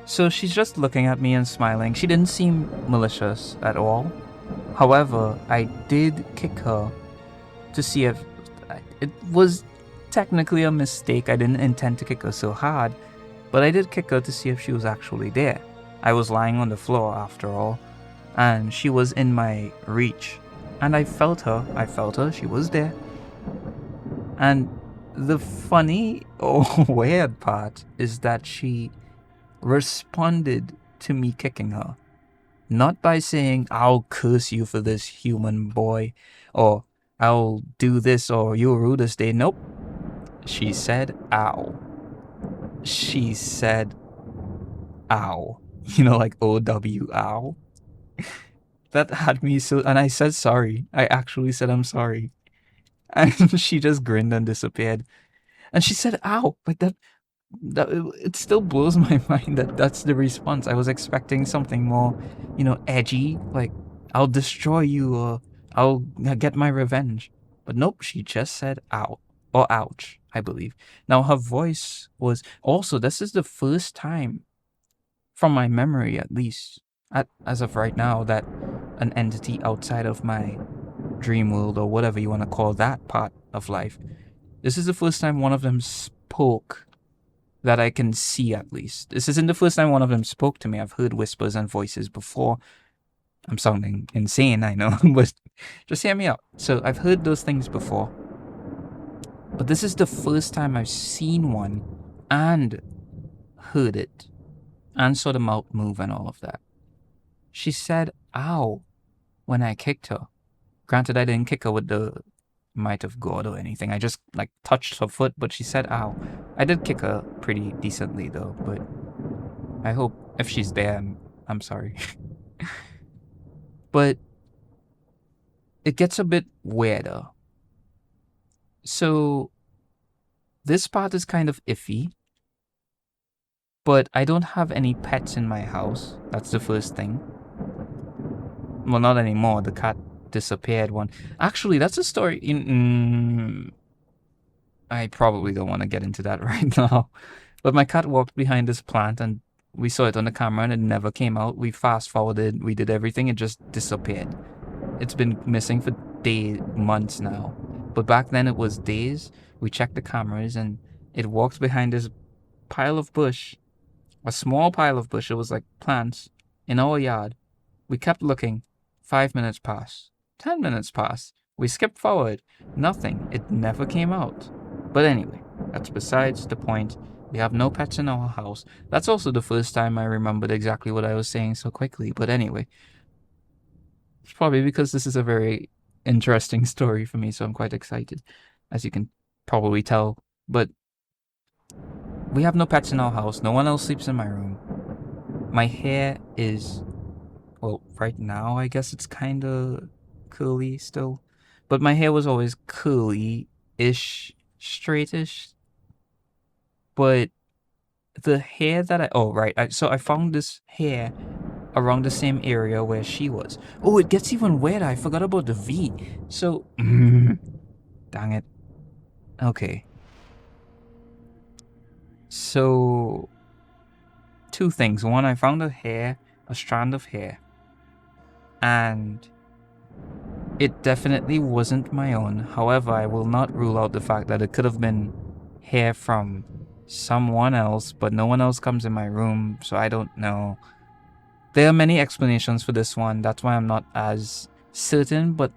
So she's just looking at me and smiling. She didn't seem malicious at all. However, I did kick her to see if it was technically a mistake. I didn't intend to kick her so hard, but I did kick her to see if she was actually there. I was lying on the floor after all, and she was in my reach. And I felt her, she was there. And the funny or weird part is that she responded to me kicking her. Not by saying, "I'll curse you for this, human boy," or "I'll do this," or "You're rude this day." Nope. She said, "Ow." She said, "Ow." You know, like OW, ow. That had me so, and I said sorry. I actually said I'm sorry. And she just grinned and disappeared. And she said, "Ow." Like that it still blows my mind that that's the response. I was expecting something more, edgy, like, "I'll destroy you," or "I'll get my revenge." But nope, she just said "ow," or "ouch," I believe. Now her voice was also, this is the first time, from my memory at least, as of right now, that an entity outside of my dream world, or whatever you want to call that part of life, this is the first time one of them spoke that I can see, at least. This isn't the first time one of them spoke to me. I've heard whispers and voices before. I'm sounding insane, I know, but just hear me out. So I've heard those things before, but this is the first time I've seen one and heard it and saw the mouth move and all of that. She said "ow" when I kicked her. Granted, I didn't kick her with the might of God or anything. I just touched her foot, but she said "ow." I did kick her pretty decently though, but I hope if she's there, I'm sorry. But it gets a bit weirder. So this part is kind of iffy, but I don't have any pets in my house. That's the first thing. Well, not anymore. The cat disappeared one. Actually, that's a story. I probably don't want to get into that right now. But my cat walked behind this plant and we saw it on the camera and it never came out. We fast forwarded, we did everything, it just disappeared. It's been missing for months now. But back then it was days. We checked the cameras and it walked behind this pile of bush. A small pile of bush. It was like plants in our yard. We kept looking. 5 minutes passed. 10 minutes passed. We skipped forward. Nothing. It never came out. But anyway, that's besides the point. We have no pets in our house. That's also the first time I remembered exactly what I was saying so quickly. But anyway, it's probably because this is a very interesting story for me, so I'm quite excited, as you can probably tell. But we have no pets in our house. No one else sleeps in my room. My hair is, well, right now I guess it's kind of curly still, but my hair was always curly-ish, straightish. But the hair that so I found this hair around the same area where she was. Oh, it gets even weirder. I forgot about the V. So, dang it. Okay. So, two things. One, I found a strand of hair, and it definitely wasn't my own. However, I will not rule out the fact that it could have been hair from someone else, but no one else comes in my room, so I don't know. There are many explanations for this one. That's why I'm not as certain, but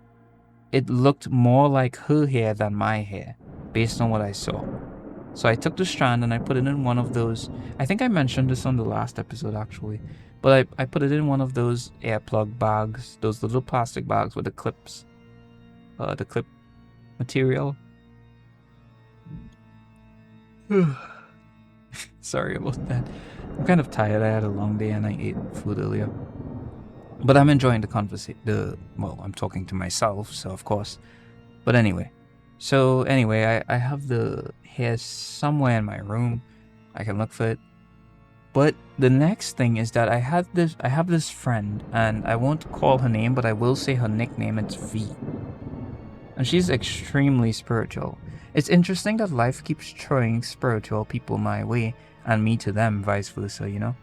it looked more like her hair than my hair, based on what I saw. So I took the strand and I put it in one of those. I think I mentioned this on the last episode, actually. But I put it in one of those earplug bags, those little plastic bags with the clips. The clip material. Sorry about that. I'm kind of tired. I had a long day and I ate food earlier. But I'm enjoying the conversation. Well, I'm talking to myself, so of course. But anyway. I have the hair somewhere in my room. I can look for it. But the next thing is that I have this friend, and I won't call her name, but I will say her nickname. It's V. And she's extremely spiritual. It's interesting that life keeps throwing spiritual people my way, and me to them, vice versa, you know?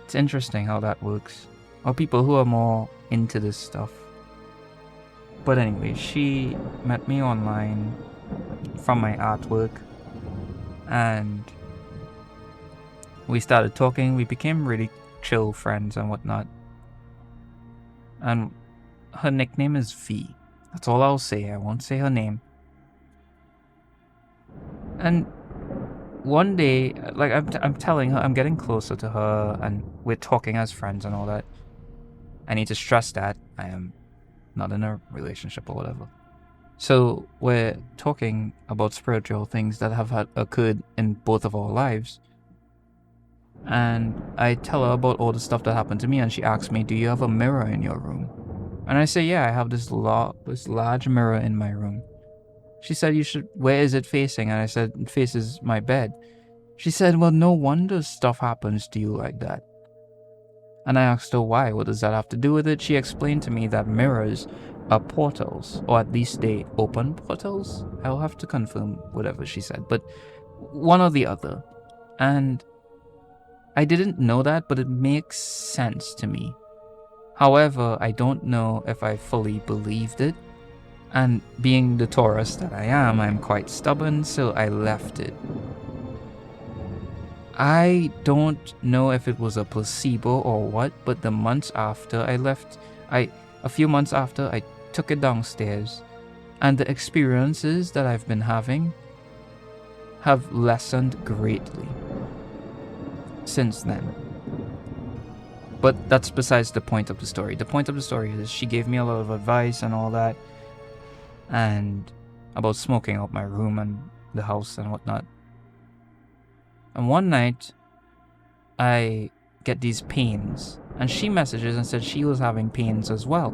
It's interesting how that works. Or people who are more into this stuff. But anyway, she met me online from my artwork, and we started talking. We became really chill friends and whatnot. And her nickname is V. That's all I'll say. I won't say her name. And one day, like I'm telling her, I'm getting closer to her, and we're talking as friends and all that. I need to stress that I am not in a relationship or whatever. So we're talking about spiritual things that have occurred in both of our lives. And I tell her about all the stuff that happened to me, and she asks me, "Do you have a mirror in your room?" And I say, "Yeah, I have this large mirror in my room." She said, "Where is it facing?" And I said, "It faces my bed." She said, "Well, no wonder stuff happens to you like that." And I asked her why. What does that have to do with it? She explained to me that mirrors are portals, or at least they open portals. I'll have to confirm whatever she said, but one or the other. And I didn't know that, but it makes sense to me. However, I don't know if I fully believed it. And being the Taurus that I am, I'm quite stubborn, so I left it. I don't know if it was a placebo or what, but the months after I left, a few months after, I took it downstairs, and the experiences that I've been having have lessened greatly since then. But that's besides the point of the story. The point of the story is she gave me a lot of advice and all that, and about smoking out my room and the house and whatnot. And one night, I get these pains, and she messages and said she was having pains as well.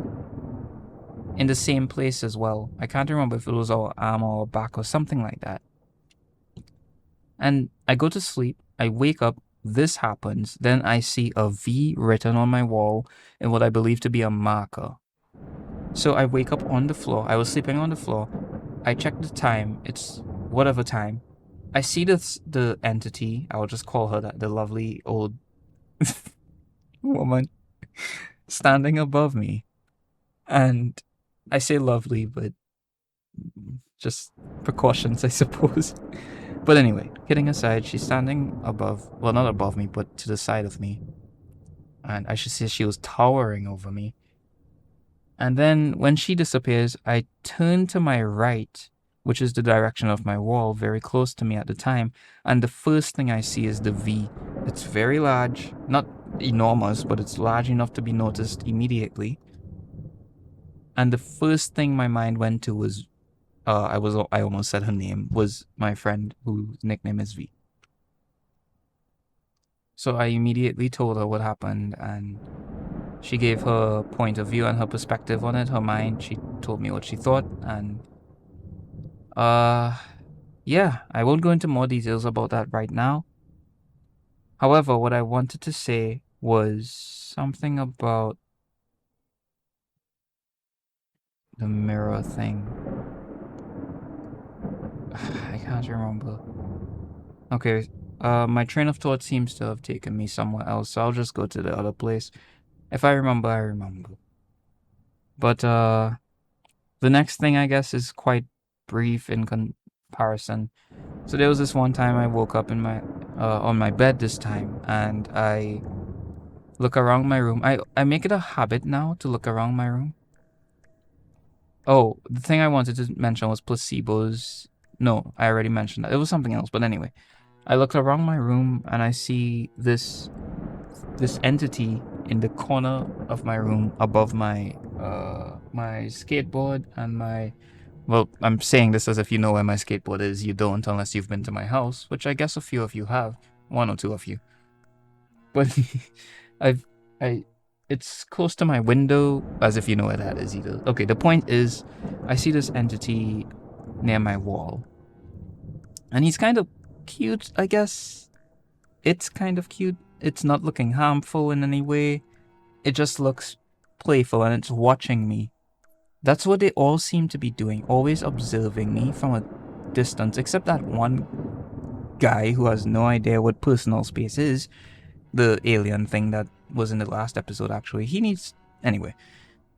In the same place as well. I can't remember if it was our arm or back or something like that. And I go to sleep, I wake up, this happens, then I see a V written on my wall in what I believe to be a marker. So I wake up on the floor, I was sleeping on the floor, I check the time, it's whatever time. I see the entity, I will just call her that, the lovely old woman, standing above me. And I say lovely, but just precautions, I suppose. But anyway, kidding aside, she's standing above, well, not above me, but to the side of me. And I should say she was towering over me. And then when she disappears, I turn to my right, which is the direction of my wall, very close to me at the time. And the first thing I see is the V. It's very large, not enormous, but it's large enough to be noticed immediately. And the first thing my mind went to was, I almost said her name, was my friend whose nickname is V. So I immediately told her what happened, and she gave her point of view and her perspective on it, her mind. She told me what she thought, and yeah, I won't go into more details about that right now. However, what I wanted to say was something about the mirror thing. I can't remember. Okay, my train of thought seems to have taken me somewhere else, so I'll just go to the other place. If I remember, I remember. But, the next thing, I guess, is quite brief in comparison. So there was this one time I woke up in my, on my bed this time, and I look around my room. I make it a habit now to look around my room. Oh, the thing I wanted to mention was placebos. No, I already mentioned that. It was something else, but anyway. I look around my room and I see this entity in the corner of my room above my my skateboard and my, well, I'm saying this as if you know where my skateboard is. You don't, unless you've been to my house, which I guess a few of you have, one or two of you. But it's close to my window, as if you know where that is either. Okay, the point is, I see this entity near my wall, and he's kind of cute, I guess. It's kind of cute. It's not looking harmful in any way. It just looks playful, and it's watching me. That's what they all seem to be doing, always observing me from a distance, except that one guy who has no idea what personal space is. The alien thing that was in the last episode, actually. He needs... Anyway.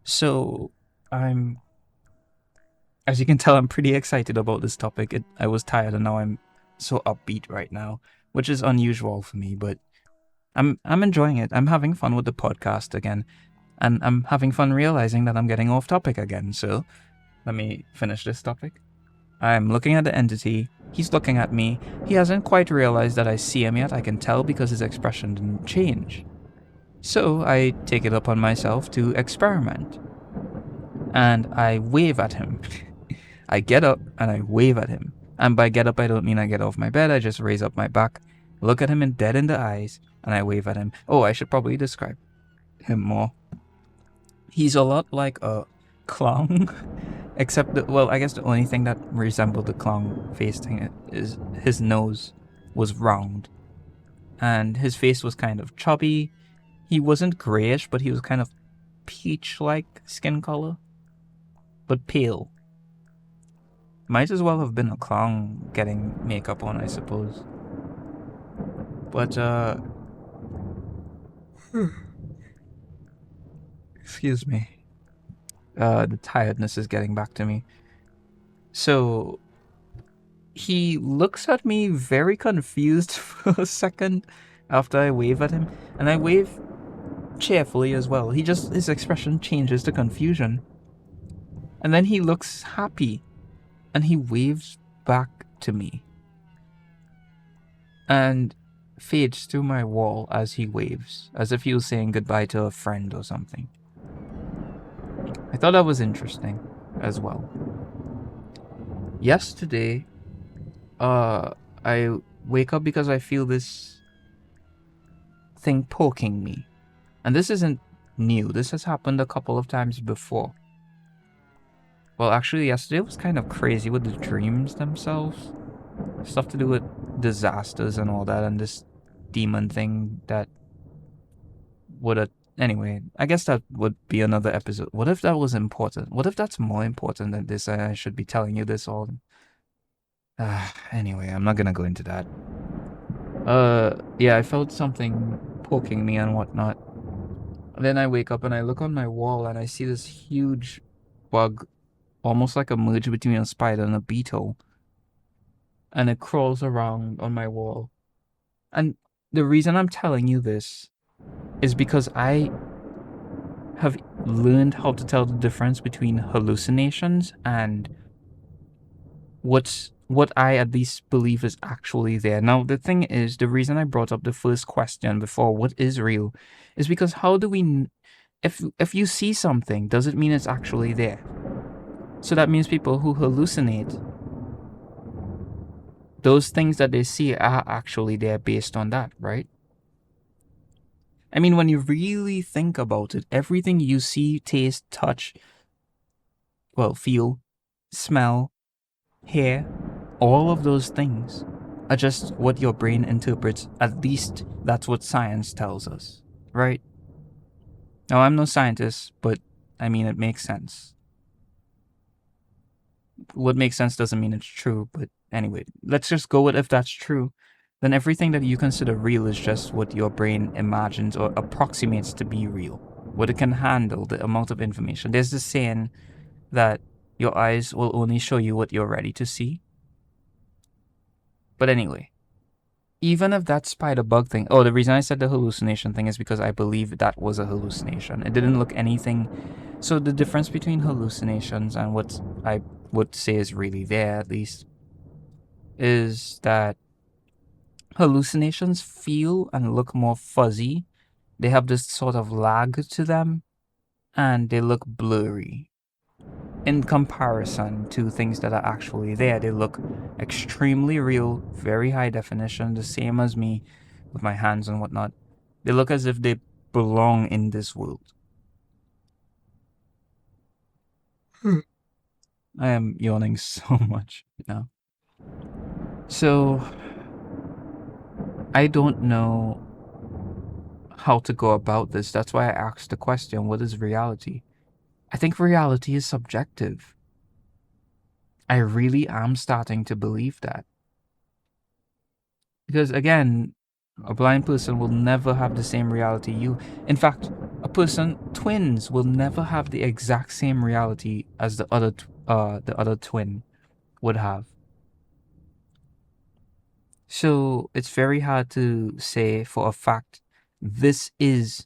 So, as you can tell, I'm pretty excited about this topic. I was tired, and now I'm so upbeat right now, which is unusual for me, but I'm enjoying it. I'm having fun with the podcast again, and I'm having fun realizing that I'm getting off topic again. So let me finish this topic. I'm looking at the entity. He's looking at me. He hasn't quite realized that I see him yet. I can tell because his expression didn't change. So I take it upon myself to experiment, and I wave at him. I get up and I wave at him. And by get up, I don't mean I get off my bed. I just raise up my back, look at him dead in the eyes, and I wave at him. Oh, I should probably describe him more. He's a lot like a clown, except that, well, I guess the only thing that resembled the clown face thing is his nose was round, and his face was kind of chubby. He wasn't grayish, but he was kind of peach-like skin color, but pale. Might as well have been a clown getting makeup on, I suppose. But, excuse me. The tiredness is getting back to me. So, he looks at me very confused for a second after I wave at him. And I wave cheerfully as well. His expression changes to confusion. And then he looks happy. And he waves back to me. And fades through my wall as he waves, as if he was saying goodbye to a friend or something. I thought that was interesting as well. Yesterday, I wake up because I feel this thing poking me. And this isn't new. This has happened a couple of times before. Well, actually, yesterday was kind of crazy with the dreams themselves. Stuff to do with disasters and all that, and this demon thing that would have... Anyway, I guess that would be another episode. What if that was important? What if that's more important than this? I should be telling you this all. Anyway, I'm not gonna go into that. Yeah, I felt something poking me and whatnot. Then I wake up and I look on my wall and I see this huge bug, almost like a merge between a spider and a beetle. And it crawls around on my wall. And the reason I'm telling you this is because I have learned how to tell the difference between hallucinations and what I at least believe is actually there. Now, the thing is, the reason I brought up the first question before, what is real, is because how do we if you see something, does it mean it's actually there? So that means people who hallucinate, those things that they see are actually there based on that, right? I mean, when you really think about it, everything you see, taste, touch, feel, smell, hear, all of those things are just what your brain interprets. At least that's what science tells us, right? Now, I'm no scientist, but I mean, it makes sense. What makes sense doesn't mean it's true, but anyway, let's just go with if that's true. Then everything that you consider real is just what your brain imagines or approximates to be real, what it can handle, the amount of information. There's this saying that your eyes will only show you what you're ready to see. But anyway, even if that spider bug thing, the reason I said the hallucination thing is because I believe that was a hallucination. It didn't look anything. So the difference between hallucinations and what I would say is really there, at least, is that hallucinations feel and look more fuzzy. They have this sort of lag to them, and they look blurry. In comparison to things that are actually there, they look extremely real, very high definition, the same as me with my hands and whatnot. They look as if they belong in this world. I am yawning so much now. So, I don't know how to go about this. That's why I asked the question, what is reality? I think reality is subjective. I really am starting to believe that. Because again, a blind person will never have the same reality you. In fact, twins will never have the exact same reality as the other twin would have. So it's very hard to say for a fact this is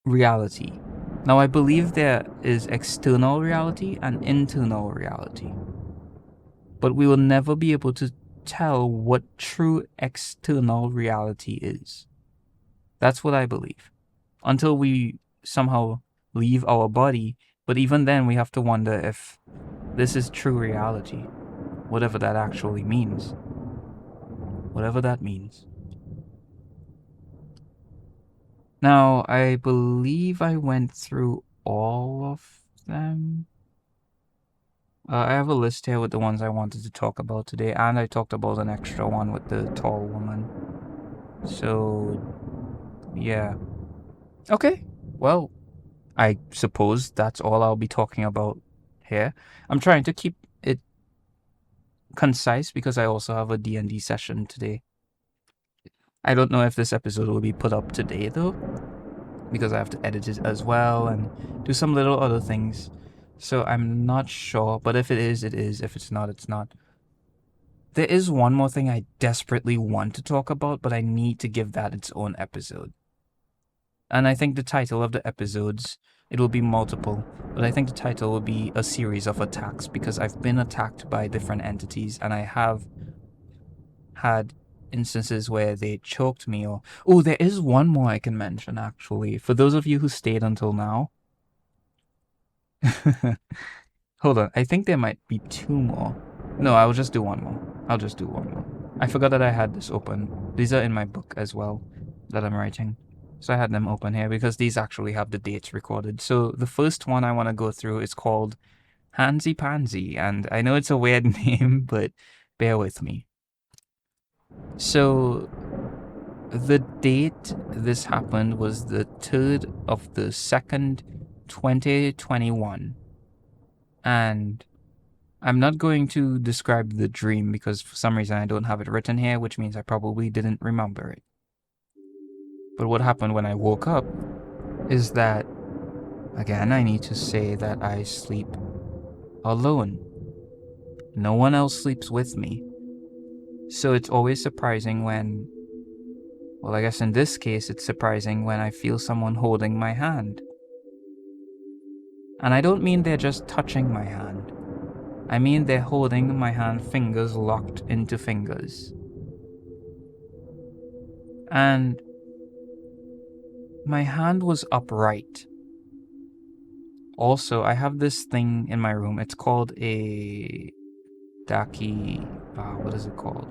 reality. Now, I believe there is external reality and internal reality. But we will never be able to tell what true external reality is. That's what I believe. Until we somehow leave our body. But even then, we have to wonder if this is true reality. Whatever that actually means. Whatever that means. Now, I believe I went through all of them. I have a list here with the ones I wanted to talk about today, and I talked about an extra one with the tall woman. So, yeah. Okay, well, I suppose that's all I'll be talking about here. I'm trying to keep it concise because I also have a D&D session today. I don't know if this episode will be put up today, though, because I have to edit it as well and do some little other things. So I'm not sure, but if it is, it is. If it's not, it's not. There is one more thing I desperately want to talk about, but I need to give that its own episode. And I think the title of the episodes, it will be multiple, but I think the title will be a series of attacks because I've been attacked by different entities and I have had instances where they choked me or... Oh, there is one more I can mention, actually. For those of you who stayed until now... Hold on, I think there might be two more. No, I'll just do one more. I forgot that I had this open. These are in my book as well that I'm writing. So I had them open here because these actually have the dates recorded. So the first one I want to go through is called Handsy Pansy. And I know it's a weird name, but bear with me. So the date this happened was the 3rd of the 2nd, 2021. And I'm not going to describe the dream because for some reason I don't have it written here, which means I probably didn't remember it. But what happened when I woke up is that, again, I need to say that I sleep alone. No one else sleeps with me. So it's always surprising when, well, I guess in this case, it's surprising when I feel someone holding my hand. And I don't mean they're just touching my hand. I mean they're holding my hand, fingers locked into fingers. And my hand was upright. also, I have this thing in my room. It's called a Daki. What is it called?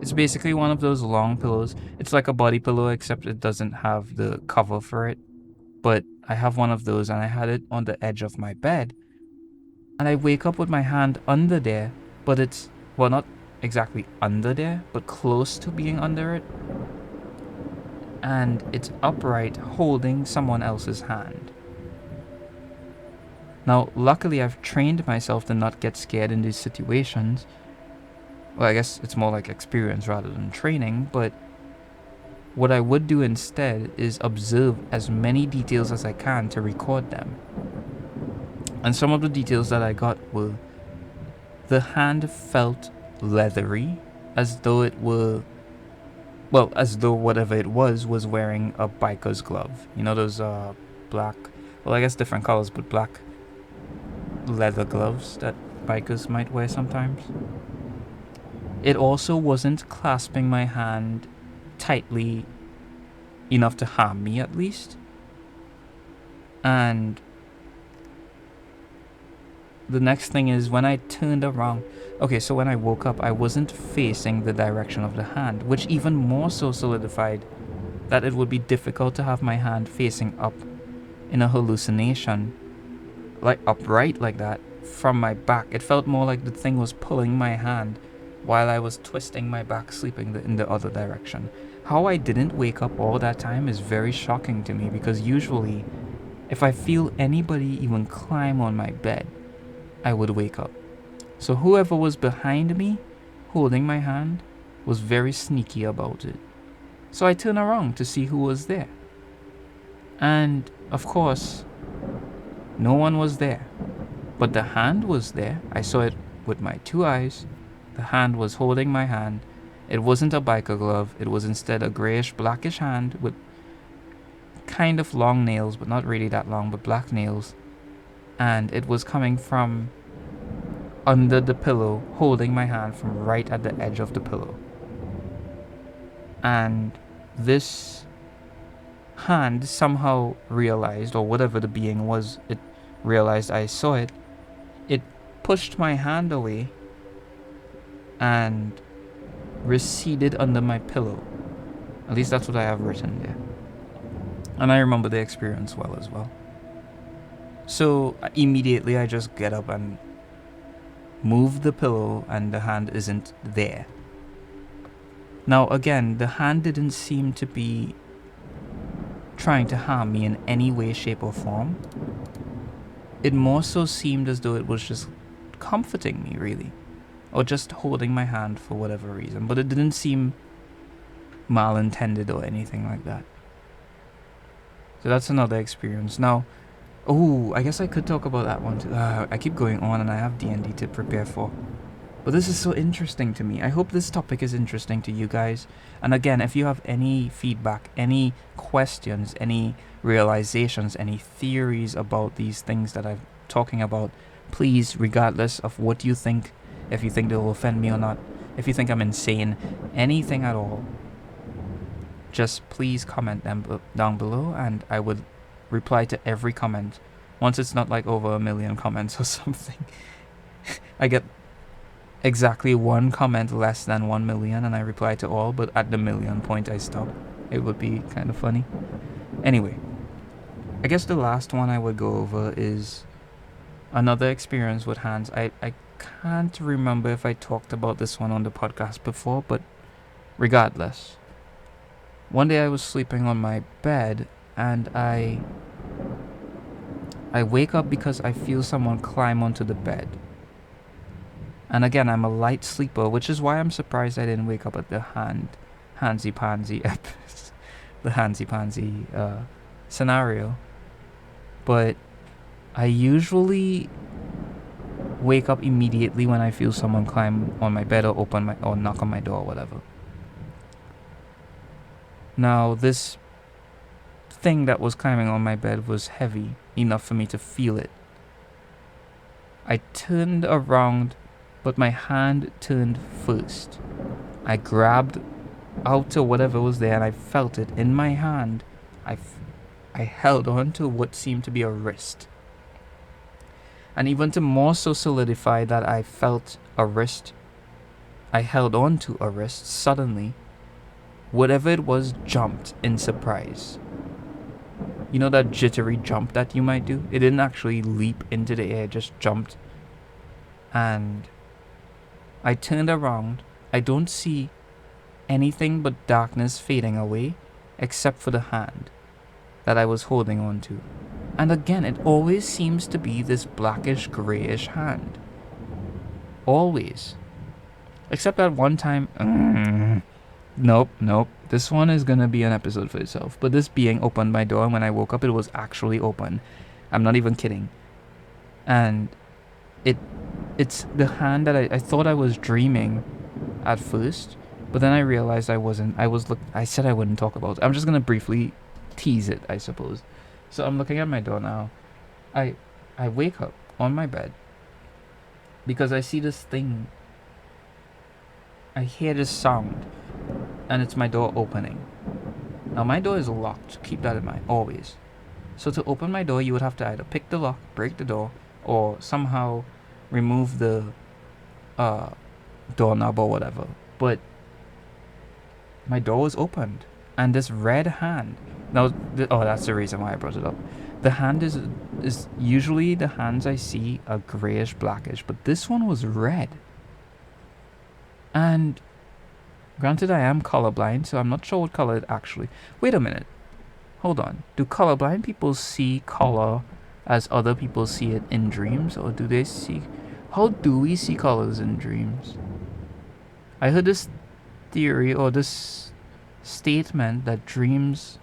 It's basically one of those long pillows. It's like a body pillow, except it doesn't have the cover for it. But I have one of those, and I had it on the edge of my bed. And I wake up with my hand under there, but it's, well, not exactly under there, but close to being under it. And it's upright, holding someone else's hand. Now, luckily, I've trained myself to not get scared in these situations. Well, I guess it's more like experience rather than training, but what I would do instead is observe as many details as I can to record them. And some of the details that I got were the hand felt leathery, as though it were, well, as though whatever it was wearing a biker's glove. You know those black, well, I guess different colors, but black leather gloves that bikers might wear sometimes. It also wasn't clasping my hand tightly enough to harm me, at least. And the next thing is when I turned around. Okay, so when I woke up, I wasn't facing the direction of the hand, which even more so solidified that it would be difficult to have my hand facing up in a hallucination, like upright like that, from my back. It felt more like the thing was pulling my hand while I was twisting my back, sleeping in the other direction. How I didn't wake up all that time is very shocking to me, because usually, if I feel anybody even climb on my bed, I would wake up. So whoever was behind me, holding my hand, was very sneaky about it. So I turned around to see who was there. And, of course, no one was there. But the hand was there. I saw it with my 2 eyes. The hand was holding my hand. It wasn't a biker glove. It was instead a grayish, blackish hand with kind of long nails, but not really that long, but black nails. And it was coming from under the pillow, holding my hand from right at the edge of the pillow. And this hand somehow realized, or whatever the being was, it realized I saw it. It pushed my hand away and receded under my pillow. At least that's what I have written there. And I remember the experience well as well. So immediately I just get up and move the pillow, and the hand isn't there. Now again, the hand didn't seem to be trying to harm me in any way, shape or form. It more so seemed as though it was just comforting me, really. Or just holding my hand for whatever reason. But it didn't seem malintended or anything like that. So that's another experience. Now, I guess I could talk about that one too. I keep going on, and I have D&D to prepare for. But this is so interesting to me. I hope this topic is interesting to you guys. And again, if you have any feedback, any questions, any realizations, any theories about these things that I'm talking about, please, regardless of what you think, if you think they'll offend me or not, if you think I'm insane, anything at all, just please comment them down below, and I would reply to every comment. Once it's not like over 1 million comments or something. I get exactly one comment less than 1 million and I reply to all, but at the 1 million point I stop. It would be kind of funny. Anyway, I guess the last one I would go over is another experience with hands. I can't remember if I talked about this one on the podcast before, but regardless. One day I was sleeping on my bed, and I wake up because I feel someone climb onto the bed. And again, I'm a light sleeper, which is why I'm surprised I didn't wake up at the handsy-pansy the handsy-pansy scenario. But I usually wake up immediately when I feel someone climb on my bed or knock on my door or whatever. Now, this thing that was climbing on my bed was heavy enough for me to feel it. I turned around, but my hand turned first. I grabbed out to whatever was there, and I felt it in my hand. I held on to what seemed to be a wrist. And even to more so solidify that I felt a wrist, I held on to a wrist. Suddenly, whatever it was jumped in surprise. You know that jittery jump that you might do? It didn't actually leap into the air, it just jumped. And I turned around. I don't see anything but darkness fading away, except for the hand that I was holding on to. And again, it always seems to be this blackish, grayish hand. Always. Except that one time, nope. This one is gonna be an episode for itself. But this being opened my door, and when I woke up, it was actually open. I'm not even kidding. And it's the hand that I thought I was dreaming at first, but then I realized I wasn't. I said I wouldn't talk about it. I'm just gonna briefly tease it, I suppose. So I'm looking at my door now. I wake up on my bed because I see this thing. I hear this sound, and it's my door opening. Now my door is locked, keep that in mind, always. So to open my door, you would have to either pick the lock, break the door, or somehow remove the doorknob or whatever. But my door was opened, and this red hand. Now, that's the reason why I brought it up. The hand is usually the hands I see are grayish, blackish, but this one was red. And granted, I am colorblind, so I'm not sure what color it actually. Wait a minute. Hold on. Do colorblind people see color as other people see it in dreams, or do they see? How do we see colors in dreams? I heard this theory or this statement that dreams,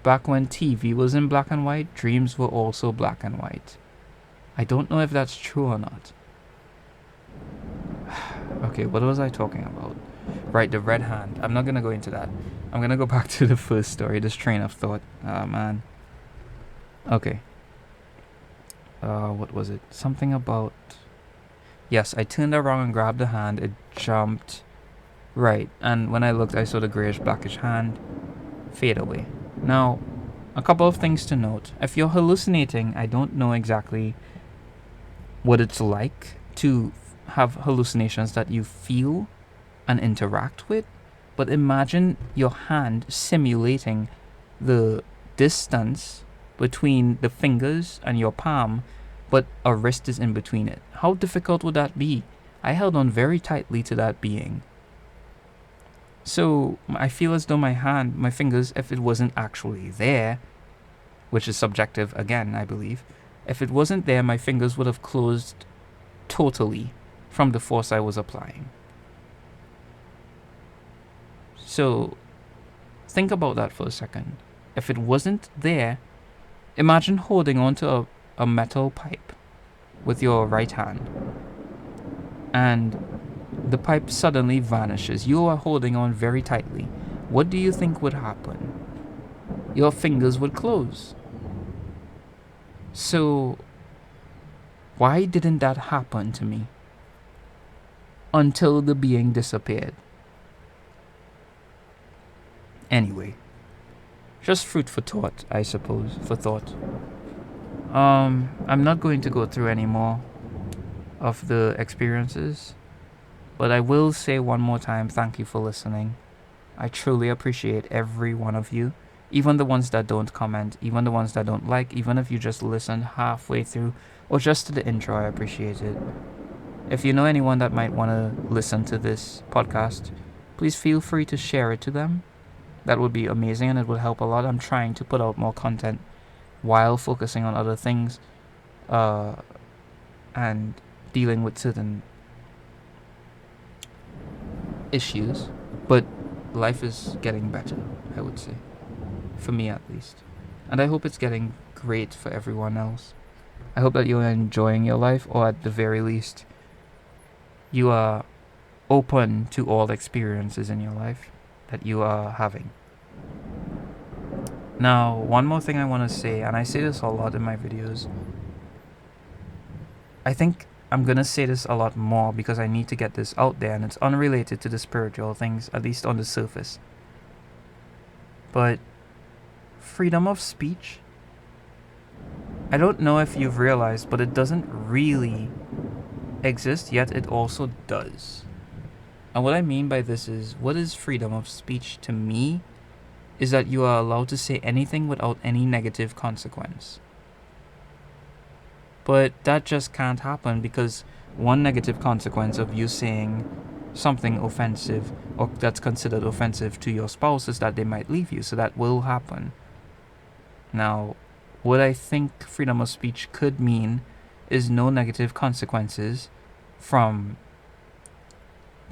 back when TV was in black and white, dreams were also black and white. I don't know if that's true or not. Okay, what was I talking about? Right, the red hand. I'm not gonna go into that. I'm gonna go back to the first story, this train of thought. Oh, man. Okay. What was it? Something about... Yes, I turned around and grabbed the hand. It jumped. Right, and when I looked, I saw the grayish, blackish hand fade away. Now, a couple of things to note. If you're hallucinating, I don't know exactly what it's like to have hallucinations that you feel and interact with, but imagine your hand simulating the distance between the fingers and your palm, but a wrist is in between it. How difficult would that be? I held on very tightly to that being. So I feel as though my fingers, if it wasn't actually there, which is subjective again, I believe, if it wasn't there, my fingers would have closed totally from the force I was applying. So think about that for a second. If it wasn't there, imagine holding onto a metal pipe with your right hand, and the pipe suddenly vanishes. You are holding on very tightly. What do you think would happen? Your fingers would close. So why didn't that happen to me until the being disappeared? Anyway, just fruit for thought, I suppose, for thought. I'm not going to go through any more of the experiences, but I will say one more time, thank you for listening. I truly appreciate every one of you, even the ones that don't comment, even the ones that don't like, even if you just listen halfway through or just to the intro, I appreciate it. If you know anyone that might want to listen to this podcast, please feel free to share it to them. That would be amazing, and it would help a lot. I'm trying to put out more content while focusing on other things and dealing with certain issues, but life is getting better, I would say, for me at least, and I hope it's getting great for everyone else. I hope that you're enjoying your life, or at the very least you are open to all experiences in your life that you are having. Now, one more thing I want to say, and I say this a lot in my videos. I think I'm going to say this a lot more because I need to get this out there, and it's unrelated to the spiritual things, at least on the surface. But freedom of speech, I don't know if you've realized, but it doesn't really exist, yet it also does. And what I mean by this is, what is freedom of speech to me is that you are allowed to say anything without any negative consequence. But that just can't happen, because one negative consequence of you saying something offensive or that's considered offensive to your spouse is that they might leave you. So that will happen. Now, what I think freedom of speech could mean is no negative consequences from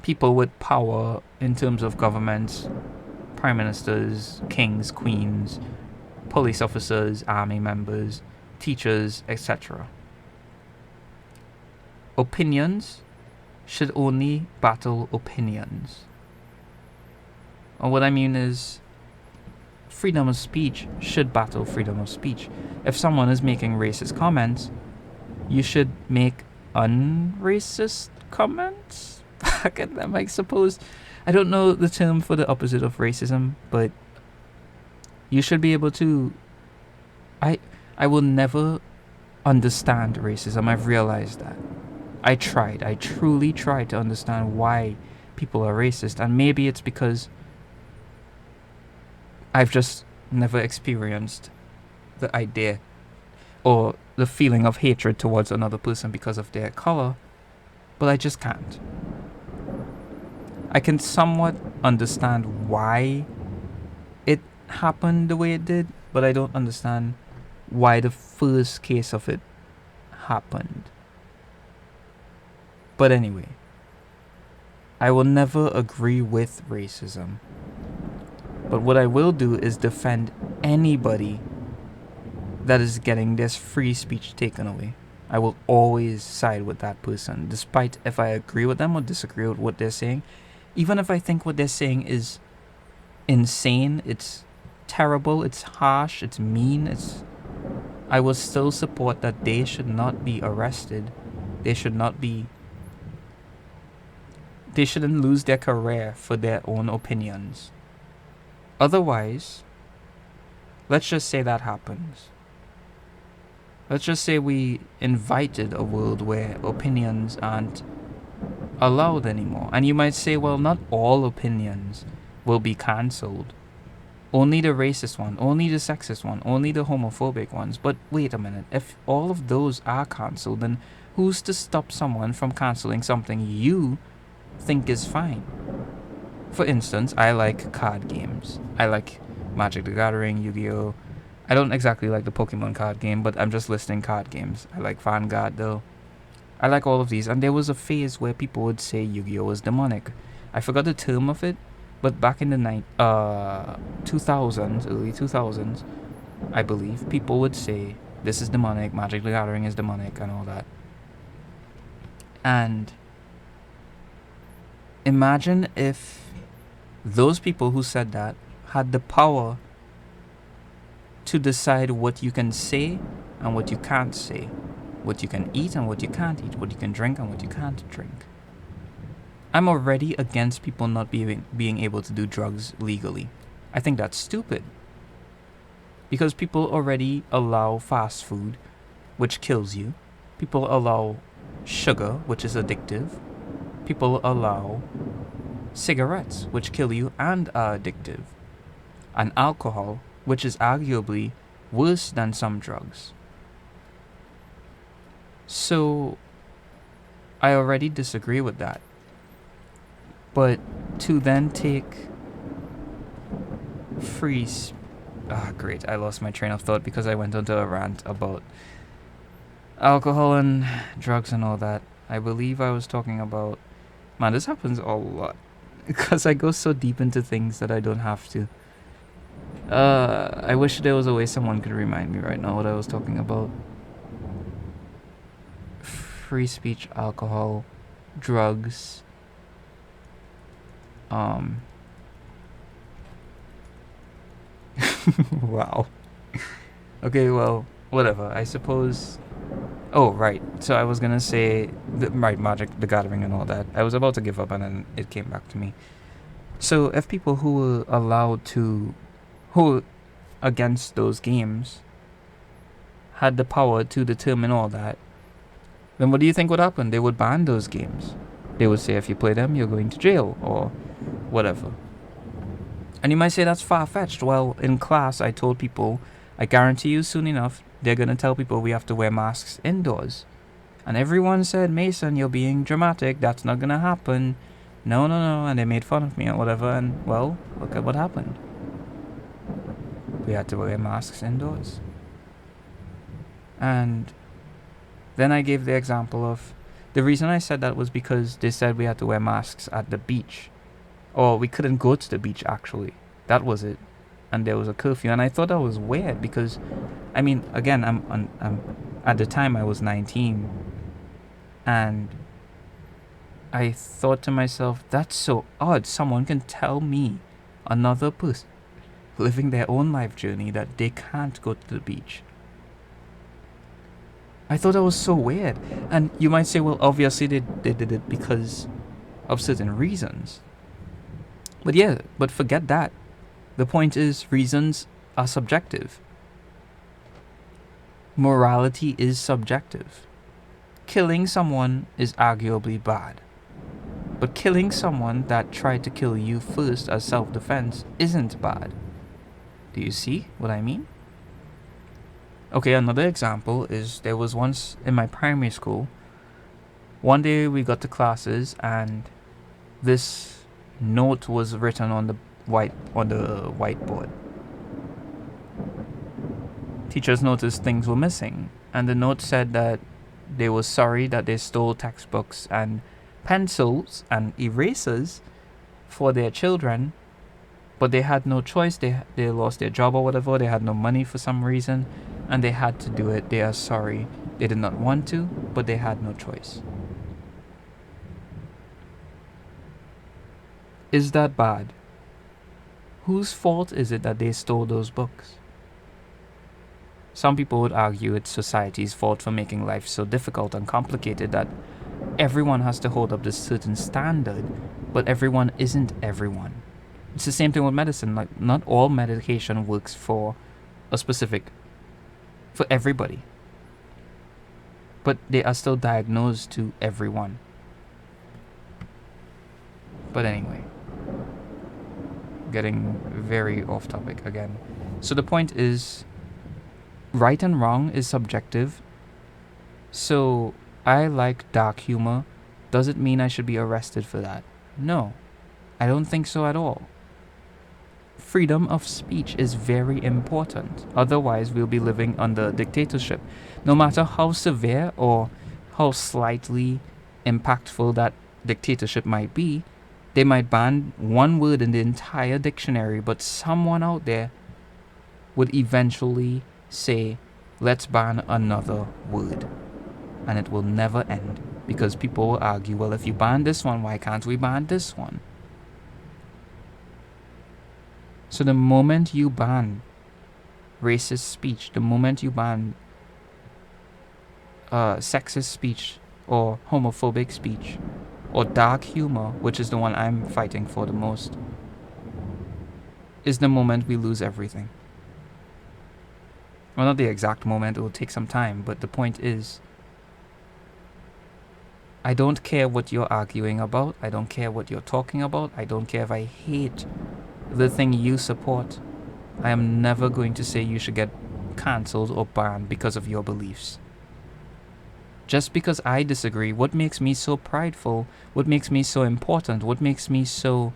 people with power in terms of governments, prime ministers, kings, queens, police officers, army members, teachers, etc. Opinions should only battle opinions. And what I mean is, freedom of speech should battle freedom of speech. If someone is making racist comments, you should make unracist comments back at them, I suppose. I don't know the term for the opposite of racism, but you should be able to... I will never understand racism. I've realized that. I truly tried to understand why people are racist, and maybe it's because I've just never experienced the idea or the feeling of hatred towards another person because of their color, but I just can't. I can somewhat understand why it happened the way it did, but I don't understand why the first case of it happened. But anyway, I will never agree with racism. But what I will do is defend anybody that is getting this free speech taken away. I will always side with that person, despite if I agree with them or disagree with what they're saying. Even if I think what they're saying is insane, it's terrible, it's harsh, it's mean, I will still support that they should not be arrested. They shouldn't lose their career for their own opinions. Otherwise, let's just say that happens. Let's just say we invited a world where opinions aren't allowed anymore. And you might say, well, not all opinions will be cancelled. Only the racist one, only the sexist one, only the homophobic ones. But wait a minute, if all of those are cancelled, then who's to stop someone from cancelling something you think is fine? For instance, I like card games. I like Magic the Gathering, Yu-Gi-Oh! I don't exactly like the Pokemon card game, but I'm just listing card games. I like Vanguard though. I like all of these, and there was a phase where people would say Yu-Gi-Oh! Was demonic. I forgot the term of it, but back in the 2000s, early 2000s, I believe, people would say this is demonic, Magic the Gathering is demonic, and all that. And imagine if those people who said that had the power to decide what you can say and what you can't say, what you can eat and what you can't eat, what you can drink and what you can't drink. I'm already against people not being able to do drugs legally. I think that's stupid. Because people already allow fast food, which kills you. People allow sugar, which is addictive. People allow cigarettes, which kill you and are addictive. And alcohol, which is arguably worse than some drugs. So, I already disagree with that. But to then take great, I lost my train of thought because I went onto a rant about alcohol and drugs and all that. I believe I was talking about... Man, this happens a lot. Because I go so deep into things that I don't have to. I wish there was a way someone could remind me right now what I was talking about. Free speech, alcohol, drugs. Wow. Okay, well, whatever. I suppose... Oh, right. So I was gonna say... Magic the Gathering and all that. I was about to give up and then it came back to me. So if people who were allowed to... Who against those games had the power to determine all that, then what do you think would happen? They would ban those games. They would say if you play them, you're going to jail or whatever. And you might say that's far-fetched. Well, in class, I told people, I guarantee you soon enough, they're going to tell people we have to wear masks indoors. And everyone said, Mason, you're being dramatic. That's not going to happen. No. And they made fun of me or whatever. And, well, look at what happened. We had to wear masks indoors. And then I gave the example of, the reason I said that was because they said we had to wear masks at the beach. Or we couldn't go to the beach, actually. That was it. And there was a curfew. And I thought that was weird because, I mean, again, I'm at the time I was 19. And I thought to myself, that's so odd. Someone can tell me, another person living their own life journey, that they can't go to the beach. I thought that was so weird. And you might say, well, obviously they did it because of certain reasons. But yeah, but forget that. The point is, reasons are subjective. Morality is subjective. Killing someone is arguably bad. But killing someone that tried to kill you first as self-defense isn't bad. Do you see what I mean? Okay, another example is there was once in my primary school, one day we got to classes and this note was written on the whiteboard. Teachers noticed things were missing, and the note said that they were sorry that they stole textbooks and pencils and erasers for their children, but they had no choice. They lost their job or whatever. They had no money for some reason, and they had to do it. They are sorry. They did not want to, but they had no choice. Is that bad? Whose fault is it that they stole those books? Some people would argue it's society's fault for making life so difficult and complicated that everyone has to hold up this certain standard, but everyone isn't everyone. It's the same thing with medicine. Like, not all medication works for everybody. But they are still diagnosed to everyone. But anyway, getting very off topic again. So the point is, right and wrong is subjective. So I like dark humor. Does it mean I should be arrested for that? No, I don't think so at all. Freedom of speech is very important. Otherwise, we'll be living under a dictatorship. No matter how severe or how slightly impactful that dictatorship might be, they might ban one word in the entire dictionary, but someone out there would eventually say, let's ban another word. And it will never end, because people will argue, well, if you ban this one, why can't we ban this one? So the moment you ban racist speech, the moment you ban sexist speech or homophobic speech or dark humor, which is the one I'm fighting for the most, is the moment we lose everything. Well, not the exact moment, it will take some time, but the point is, I don't care what you're arguing about, I don't care what you're talking about, I don't care if I hate the thing you support. I am never going to say you should get cancelled or banned because of your beliefs. Just because I disagree, what makes me so prideful, what makes me so important, what makes me so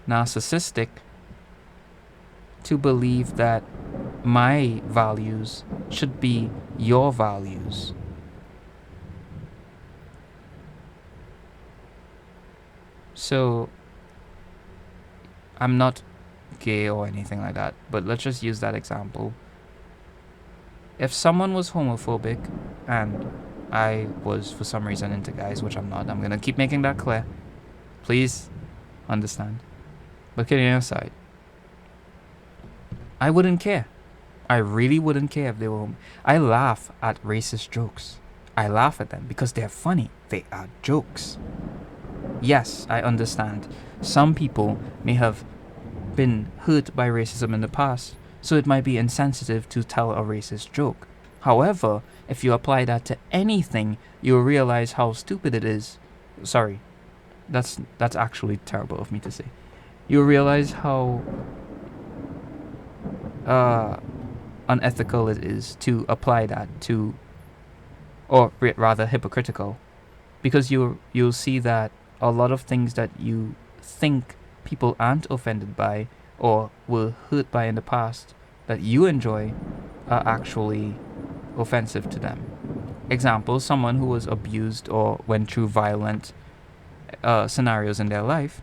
narcissistic to believe that my values should be your values? So, I'm not gay or anything like that, but let's just use that example. If someone was homophobic and I was for some reason into guys, which I'm not, I'm gonna keep making that clear. Please understand. But kidding aside, I wouldn't care. I really wouldn't care if they were I laugh at racist jokes. I laugh at them because they're funny. They are jokes. Yes, I understand. Some people may have been hurt by racism in the past, so it might be insensitive to tell a racist joke. However, if you apply that to anything, you'll realize how stupid it is. Sorry, that's actually terrible of me to say. You'll realize how unethical it is to apply that to, or rather hypocritical, because you'll see that a lot of things that you think people aren't offended by or were hurt by in the past that you enjoy are actually offensive to them. Example, someone who was abused or went through violent scenarios in their life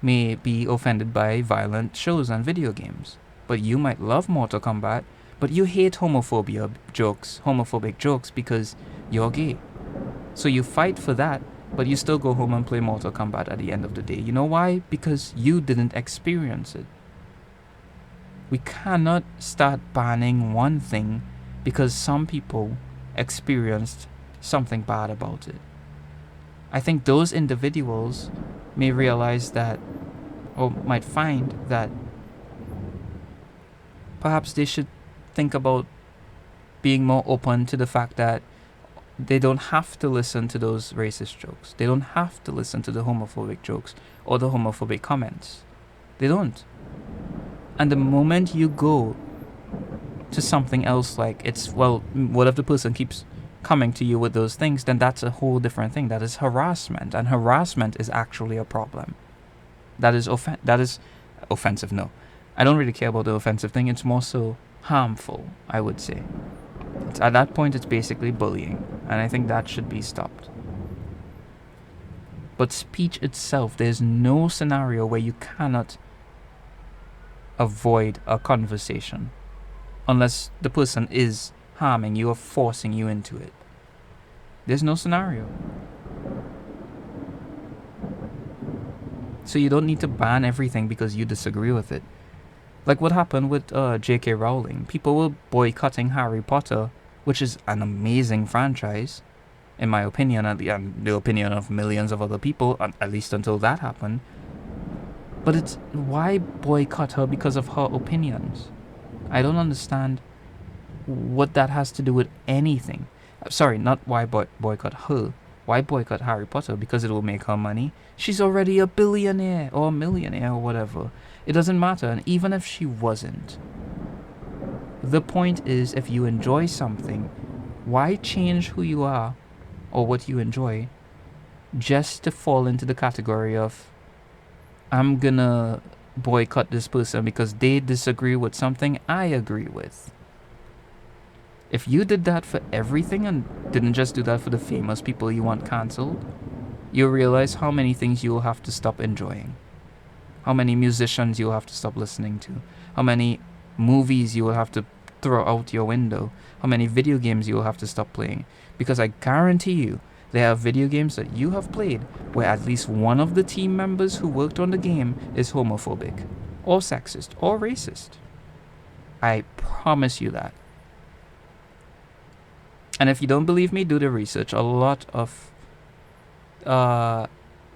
may be offended by violent shows and video games. But you might love Mortal Kombat, but you hate homophobic jokes because you're gay. So you fight for that, but you still go home and play Mortal Kombat at the end of the day. You know why? Because you didn't experience it. We cannot start banning one thing because some people experienced something bad about it. I think those individuals may realize that, or might find that perhaps they should think about being more open to the fact that they don't have to listen to those racist jokes. They don't have to listen to the homophobic jokes or the homophobic comments. They don't. And the moment you go to something else, like it's, well, what if the person keeps coming to you with those things, then that's a whole different thing. That is harassment, and harassment is actually a problem. That is offensive. No, I don't really care about the offensive thing. It's more so harmful, I would say. At that point, it's basically bullying, and I think that should be stopped. But speech itself, there's no scenario where you cannot avoid a conversation unless the person is harming you or forcing you into it. There's no scenario. So you don't need to ban everything because you disagree with it. Like what happened with J.K. Rowling. People were boycotting Harry Potter, which is an amazing franchise, in my opinion, and the opinion of millions of other people, at least until that happened. But it's, why boycott her because of her opinions? I don't understand what that has to do with anything. Sorry, not why boycott her. Why boycott Harry Potter? Because it will make her money. She's already a billionaire or a millionaire or whatever. It doesn't matter. And even if she wasn't, the point is, if you enjoy something, why change who you are or what you enjoy just to fall into the category of, I'm gonna boycott this person because they disagree with something I agree with? If you did that for everything and didn't just do that for the famous people you want cancelled, you'll realize how many things you'll have to stop enjoying. How many musicians you'll have to stop listening to. How many movies you will have to throw out your window. How many video games you will have to stop playing. Because I guarantee you, there are video games that you have played where at least one of the team members who worked on the game is homophobic, or sexist, or racist. I promise you that. And if you don't believe me, do the research. A lot of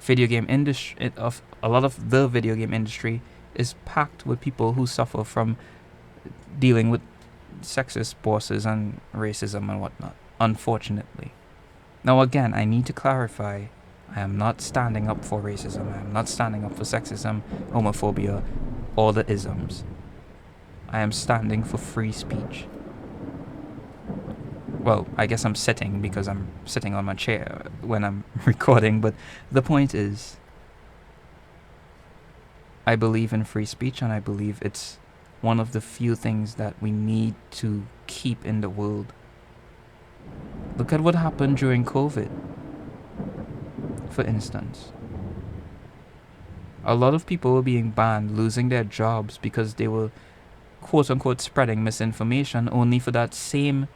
video game industry, a lot of the video game industry is packed with people who suffer from dealing with sexist bosses and racism and whatnot, unfortunately. Now again, I need to clarify, I am not standing up for racism, I am not standing up for sexism, homophobia, or the isms. I am standing for free speech. Well, I guess I'm sitting because I'm sitting on my chair when I'm recording, but the point is, I believe in free speech, and I believe it's one of the few things that we need to keep in the world. Look at what happened during COVID, for instance. A lot of people were being banned, losing their jobs because they were quote-unquote spreading misinformation, only for that same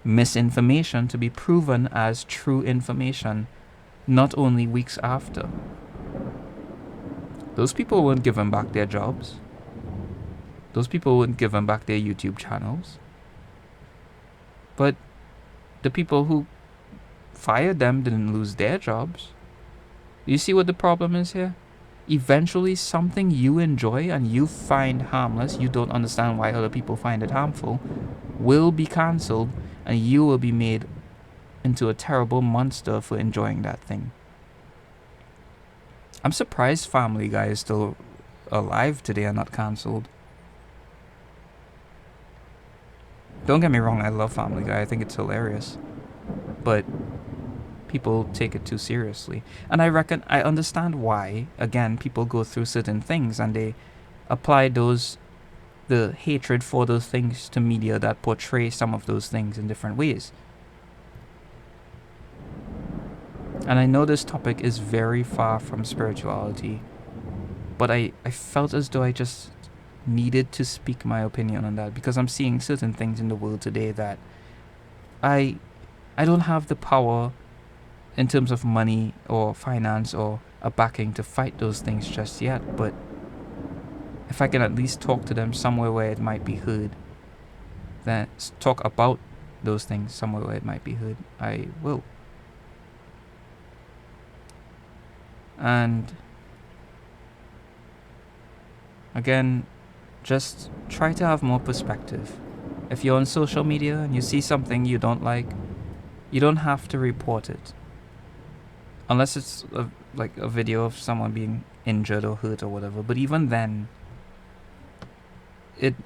misinformation to be proven as true information not only weeks after. Those people weren't given back their jobs. Those people weren't given back their YouTube channels. But the people who fired them didn't lose their jobs. You see what the problem is here? eventually something you enjoy and you find harmless, you don't understand why other people find it harmful, will be cancelled, and you will be made into a terrible monster for enjoying that thing. I'm surprised Family Guy is still alive today and not cancelled. Don't get me wrong, I love Family Guy, I think it's hilarious. But people take it too seriously. And I understand why. Again, people go through certain things and they apply the hatred for those things to media that portray some of those things in different ways. And I know this topic is very far from spirituality, but I felt as though I just needed to speak my opinion on that, because I'm seeing certain things in the world today that I don't have the power in terms of money or finance or a backing to fight those things just yet, but if I can at least talk to them somewhere where it might be heard, then talk about those things somewhere where it might be heard, I will. And again, just try to have more perspective. If you're on social media and you see something you don't like, you don't have to report it. Unless it's like a video of someone being injured or hurt or whatever. But even then, it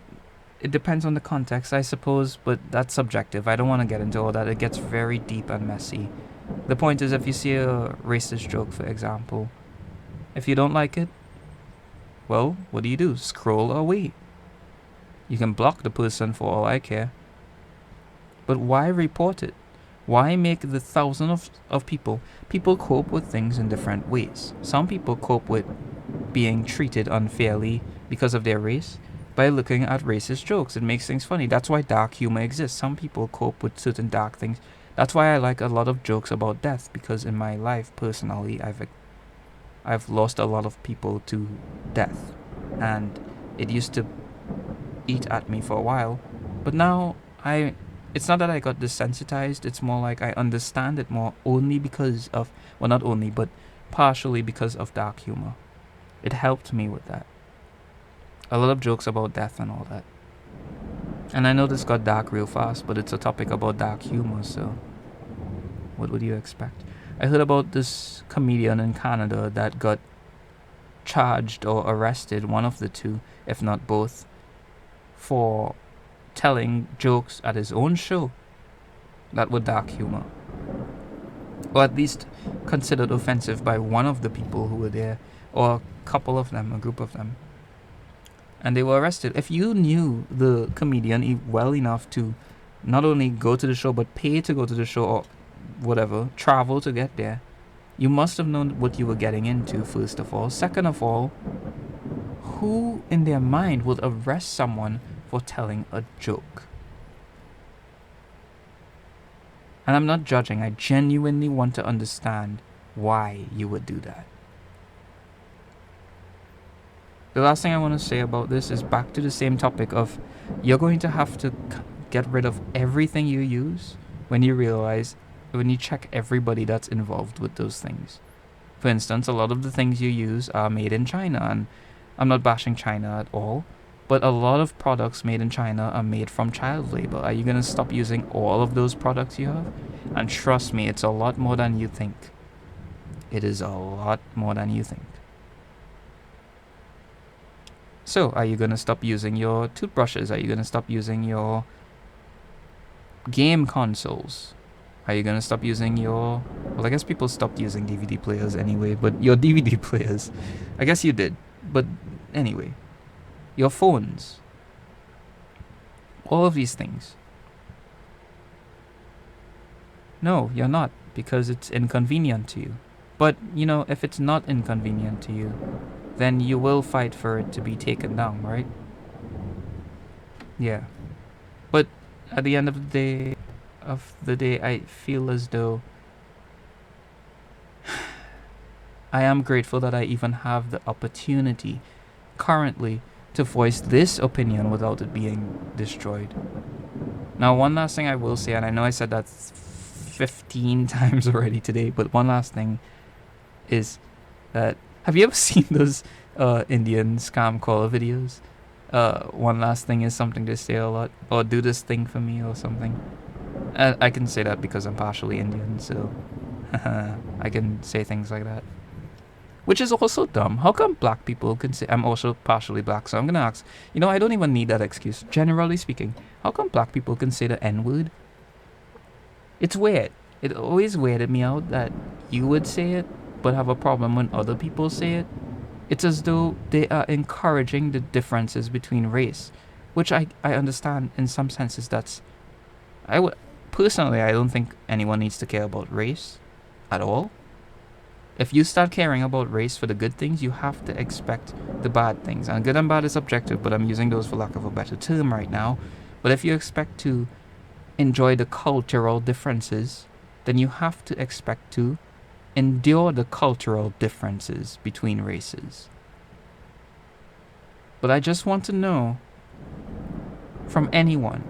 depends on the context, I suppose, but that's subjective. I don't want to get into all that. It gets very deep and messy. The point is, if you see a racist joke, for example, if you don't like it, well, what do? Scroll away. You can block the person for all I care. But why report it? Why make the thousands of people cope with things in different ways? Some people cope with being treated unfairly because of their race by looking at racist jokes. It makes things funny. That's why dark humor exists. Some people cope with certain dark things. That's why I like a lot of jokes about death, because in my life personally I've lost a lot of people to death, and it used to eat at me for a while, but now it's not that I got desensitized, it's more like I understand it more only because of, well, not only, but partially because of dark humor. It helped me with that. A lot of jokes about death and all that. And I know this got dark real fast, but it's a topic about dark humor, so what would you expect? I heard about this comedian in Canada that got charged or arrested, one of the two, if not both, for telling jokes at his own show that were dark humor, or at least considered offensive by one of the people who were there, or a couple of them, a group of them, and they were arrested. If you knew the comedian well enough to not only go to the show but pay to go to the show or whatever, travel to get there, you must have known what you were getting into, first of all. Second of all, who in their mind would arrest someone for telling a joke? And I'm not judging, I genuinely want to understand why you would do that. The last thing I want to say about this is back to the same topic of, you're going to have to get rid of everything you use when you check everybody that's involved with those things. For instance, a lot of the things you use are made in China, and I'm not bashing China at all, but a lot of products made in China are made from child labor. Are you going to stop using all of those products you have? And trust me, it's a lot more than you think. It is a lot more than you think. So, are you going to stop using your toothbrushes? Are you going to stop using your game consoles? Are you going to stop using your... Well, I guess people stopped using DVD players anyway, but your DVD players, I guess you did. But anyway, your phones. All of these things. No, you're not, because it's inconvenient to you. But, if it's not inconvenient to you, then you will fight for it to be taken down, right? Yeah. But at the end of the day, I feel as though I am grateful that I even have the opportunity currently to voice this opinion without it being destroyed. Now, one last thing I will say, and I know I said that 15 times already today, but one last thing is that Have you ever seen those Indian scam caller videos? One last thing is something to say a lot, or do this thing for me or something. I can say that because I'm partially Indian, so I can say things like that. Which is also dumb. How come black people can say... I'm also partially black, so I'm gonna ask... I don't even need that excuse. Generally speaking, how come black people can say the N-word? It's weird. It always weirded me out that you would say it, but have a problem when other people say it. It's as though they are encouraging the differences between race, which I understand in some senses. Personally, I don't think anyone needs to care about race at all. If you start caring about race for the good things, you have to expect the bad things. And good and bad is subjective, but I'm using those for lack of a better term right now. But if you expect to enjoy the cultural differences, then you have to expect to endure the cultural differences between races. But I just want to know from anyone,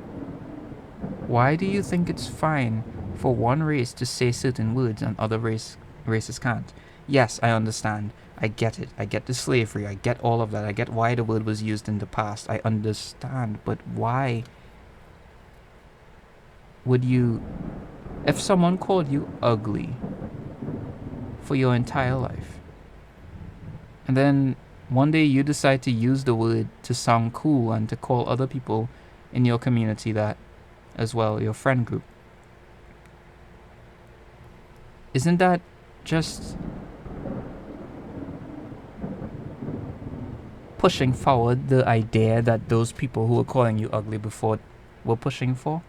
why do you think it's fine for one race to say certain words and other races can't? Yes, I understand. I get it. I get the slavery. I get all of that. I get why the word was used in the past. I understand. But why would you... If someone called you ugly for your entire life, and then one day you decide to use the word to sound cool and to call other people in your community that as well, your friend group, isn't that just pushing forward the idea that those people who were calling you ugly before were pushing for?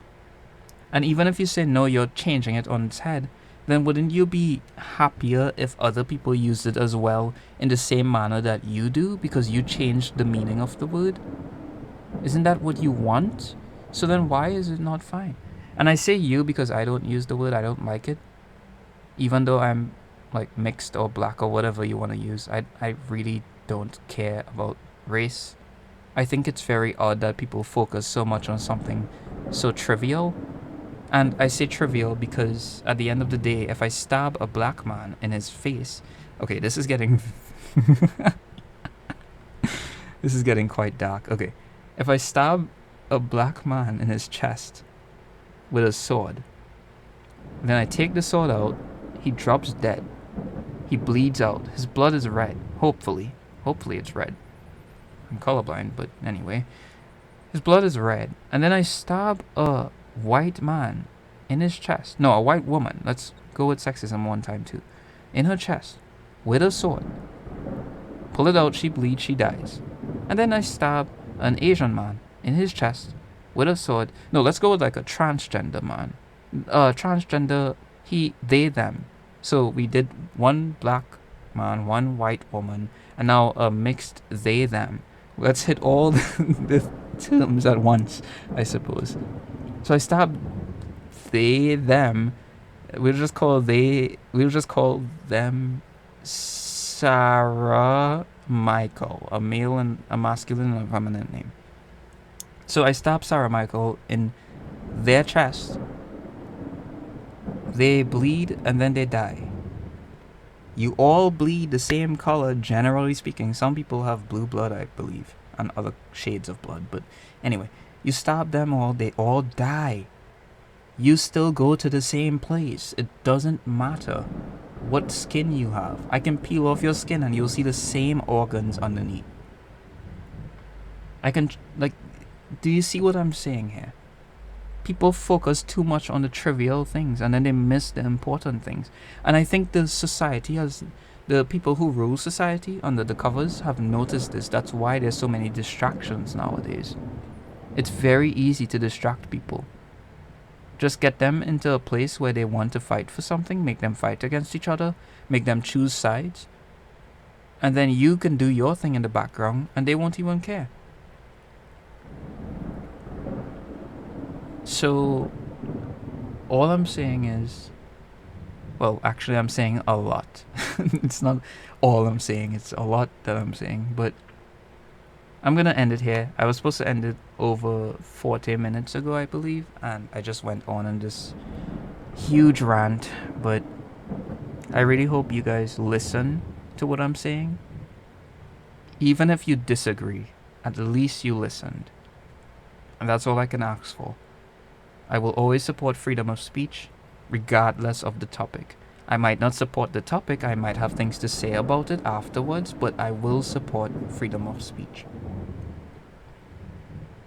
And even if you say no, you're changing it on its head, then wouldn't you be happier if other people used it as well in the same manner that you do, because you changed the meaning of the word? Isn't that what you want? So then why is it not fine? And I say you because I don't use the word, I don't like it. Even though I'm like mixed or black or whatever you want to use, I really don't care about race. I think it's very odd that people focus so much on something so trivial. And I say trivial because at the end of the day, if I stab a black man in his face... Okay, this is getting... this is getting quite dark. Okay, if I stab a black man in his chest with a sword, then I take the sword out, he drops dead. He bleeds out. His blood is red. Hopefully. Hopefully it's red. I'm colorblind, but anyway. His blood is red. And then I stab a white man in his chest. No, a white woman. Let's go with sexism one time too. In her chest. With a sword. Pull it out, she bleeds, she dies. And then I stab an Asian man in his chest with a sword. No, let's go with like a transgender man. Transgender, they, them. So we did one black man, one white woman, and now a mixed they, them. Let's hit all the terms at once, I suppose. So I stabbed they, them. We'll just call them Sarah Michael, a male and a masculine and a feminine name. So I stabbed Sarah Michael in their chest. They bleed and then they die. You all bleed the same color, generally speaking. Some people have blue blood, I believe, and other shades of blood. But anyway, you stab them all, they all die. You still go to the same place. It doesn't matter what skin you have. I can peel off your skin and you'll see the same organs underneath. I can, like, do you see what I'm saying here? People focus too much on the trivial things and then they miss the important things. And I think the society has, the people who rule society under the covers have noticed this. That's why there's so many distractions nowadays. It's very easy to distract people. Just get them into a place where they want to fight for something, make them fight against each other, make them choose sides, and then you can do your thing in the background and they won't even care. So, all I'm saying is, well, actually I'm saying a lot. It's not all I'm saying, it's a lot that I'm saying, but I'm gonna end it here. I was supposed to end it over 40 minutes ago, I believe, and I just went on in this huge rant, but I really hope you guys listen to what I'm saying. Even if you disagree, at least you listened. And that's all I can ask for. I will always support freedom of speech, regardless of the topic. I might not support the topic, I might have things to say about it afterwards, but I will support freedom of speech.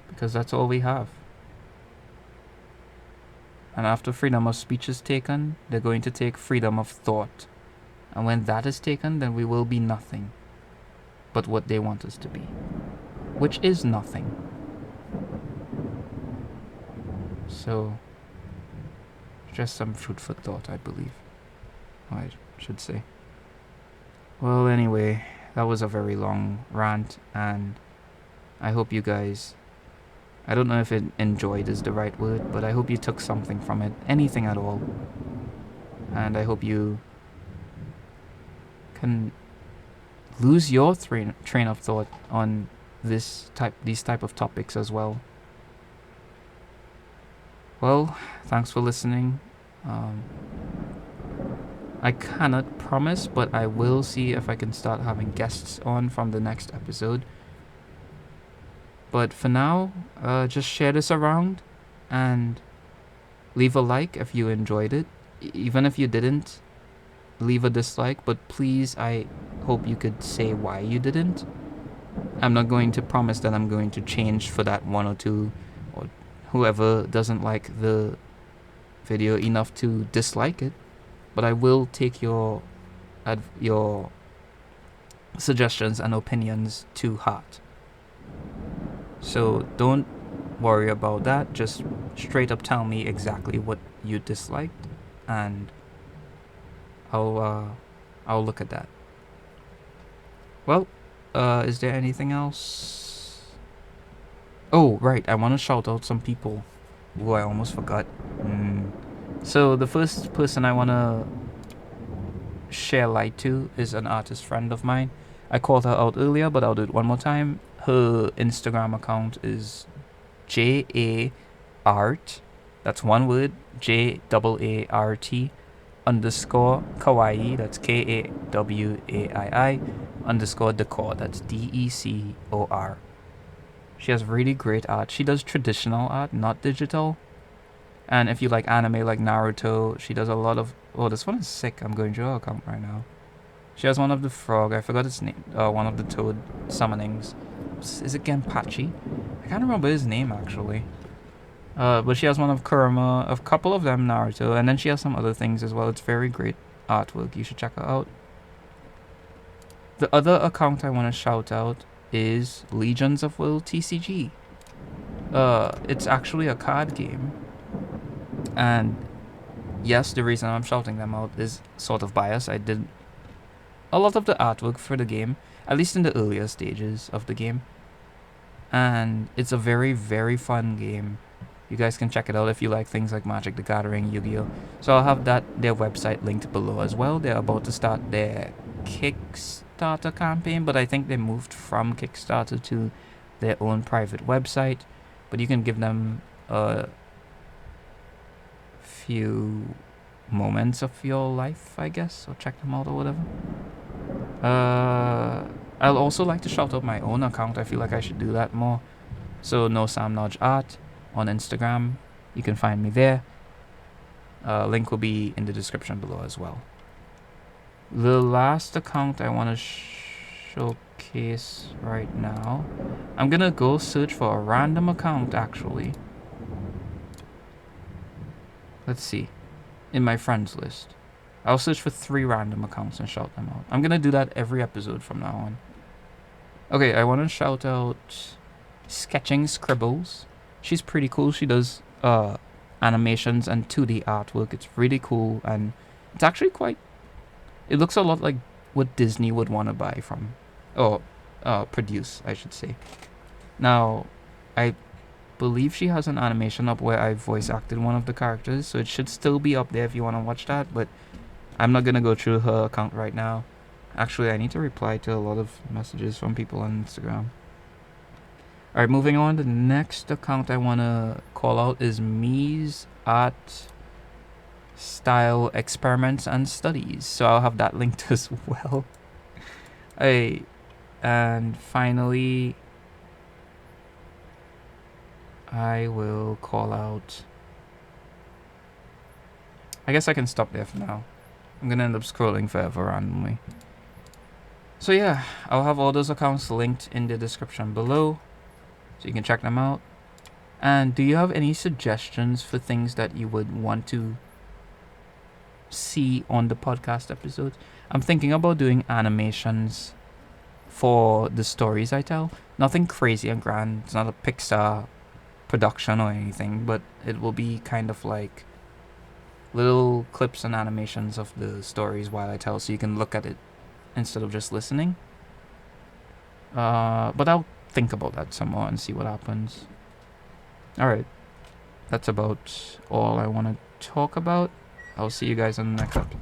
Because that's all we have. And after freedom of speech is taken, they're going to take freedom of thought. And when that is taken, then we will be nothing but what they want us to be, which is nothing. So, just some food for thought, I believe. I should say. Well, anyway, that was a very long rant, and I hope you guys, I don't know if enjoyed is the right word, but I hope you took something from it, anything at all. And I hope you can lose your train of thought on these type of topics as well. Well, thanks for listening. I cannot promise, but I will see if I can start having guests on from the next episode. But for now, just share this around and leave a like if you enjoyed it. Even if you didn't, leave a dislike, but please, I hope you could say why you didn't. I'm not going to promise that I'm going to change for that one or two, or whoever doesn't like the video enough to dislike it, but I will take your suggestions and opinions to heart. So don't worry about that, just straight up tell me exactly what you disliked, and I'll look at that. Well, is there anything else? Oh, right, I want to shout out some people who I almost forgot. So the first person I want to share light to is an artist friend of mine. I called her out earlier, but I'll do it one more time. Her Instagram account is JAArt, that's one word, JAART _ kawaii, that's KAWAII _ decor, that's DECOR. She has really great art. She does traditional art, not digital. And if you like anime like Naruto, she does a lot of... Oh, this one is sick. I'm going through her account right now. She has one of the frog. I forgot its name. One of the toad summonings. Is it Genpachi? I can't remember his name, actually. But she has one of Kurama, a couple of them Naruto, and then she has some other things as well. It's very great artwork. You should check her out. The other account I want to shout out is Legions of Will TCG. It's actually a card game. And yes, the reason I'm shouting them out is sort of biased. I did a lot of the artwork for the game, at least in the earlier stages of the game. And it's a very, very fun game. You guys can check it out if you like things like Magic the Gathering, Yu-Gi-Oh! So I'll have their website linked below as well. They're about to start their Kickstarter campaign, but I think they moved from Kickstarter to their own private website. But you can give them a few moments of your life, I guess, or check them out or whatever. I'll also like to shout out my own account. I feel like I should do that more. So No Sam Nodge Art on Instagram. You can find me there. Link will be in the description below as well. The last account I want to showcase right now, I'm gonna go search for a random account actually. Let's see, in my friends list. I'll search for 3 random accounts and shout them out. I'm gonna do that every episode from now on. Okay, I want to shout out Sketching Scribbles. She's pretty cool. She does animations and 2D artwork. It's really cool, and it's actually quite... It looks a lot like what Disney would want to buy from... Or produce, I should say. Now, I believe she has an animation up where I voice acted one of the characters, so it should still be up there if you want to watch that, but I'm not going to go through her account right now. Actually, I need to reply to a lot of messages from people on Instagram. Alright, moving on. The next account I want to call out is Me's Art Style Experiments and Studies. So I'll have that linked as well. And finally, I will call out. I guess I can stop there for now. I'm gonna end up scrolling forever randomly. So yeah, I'll have all those accounts linked in the description below, so you can check them out. And do you have any suggestions for things that you would want to see on the podcast episodes? I'm thinking about doing animations for the stories I tell. Nothing crazy and grand. It's not a Pixar production or anything, but it will be kind of like little clips and animations of the stories while I tell, so you can look at it instead of just listening. But I'll think about that some more and see what happens. Alright, that's about all I want to talk about. I'll see you guys on the next episode.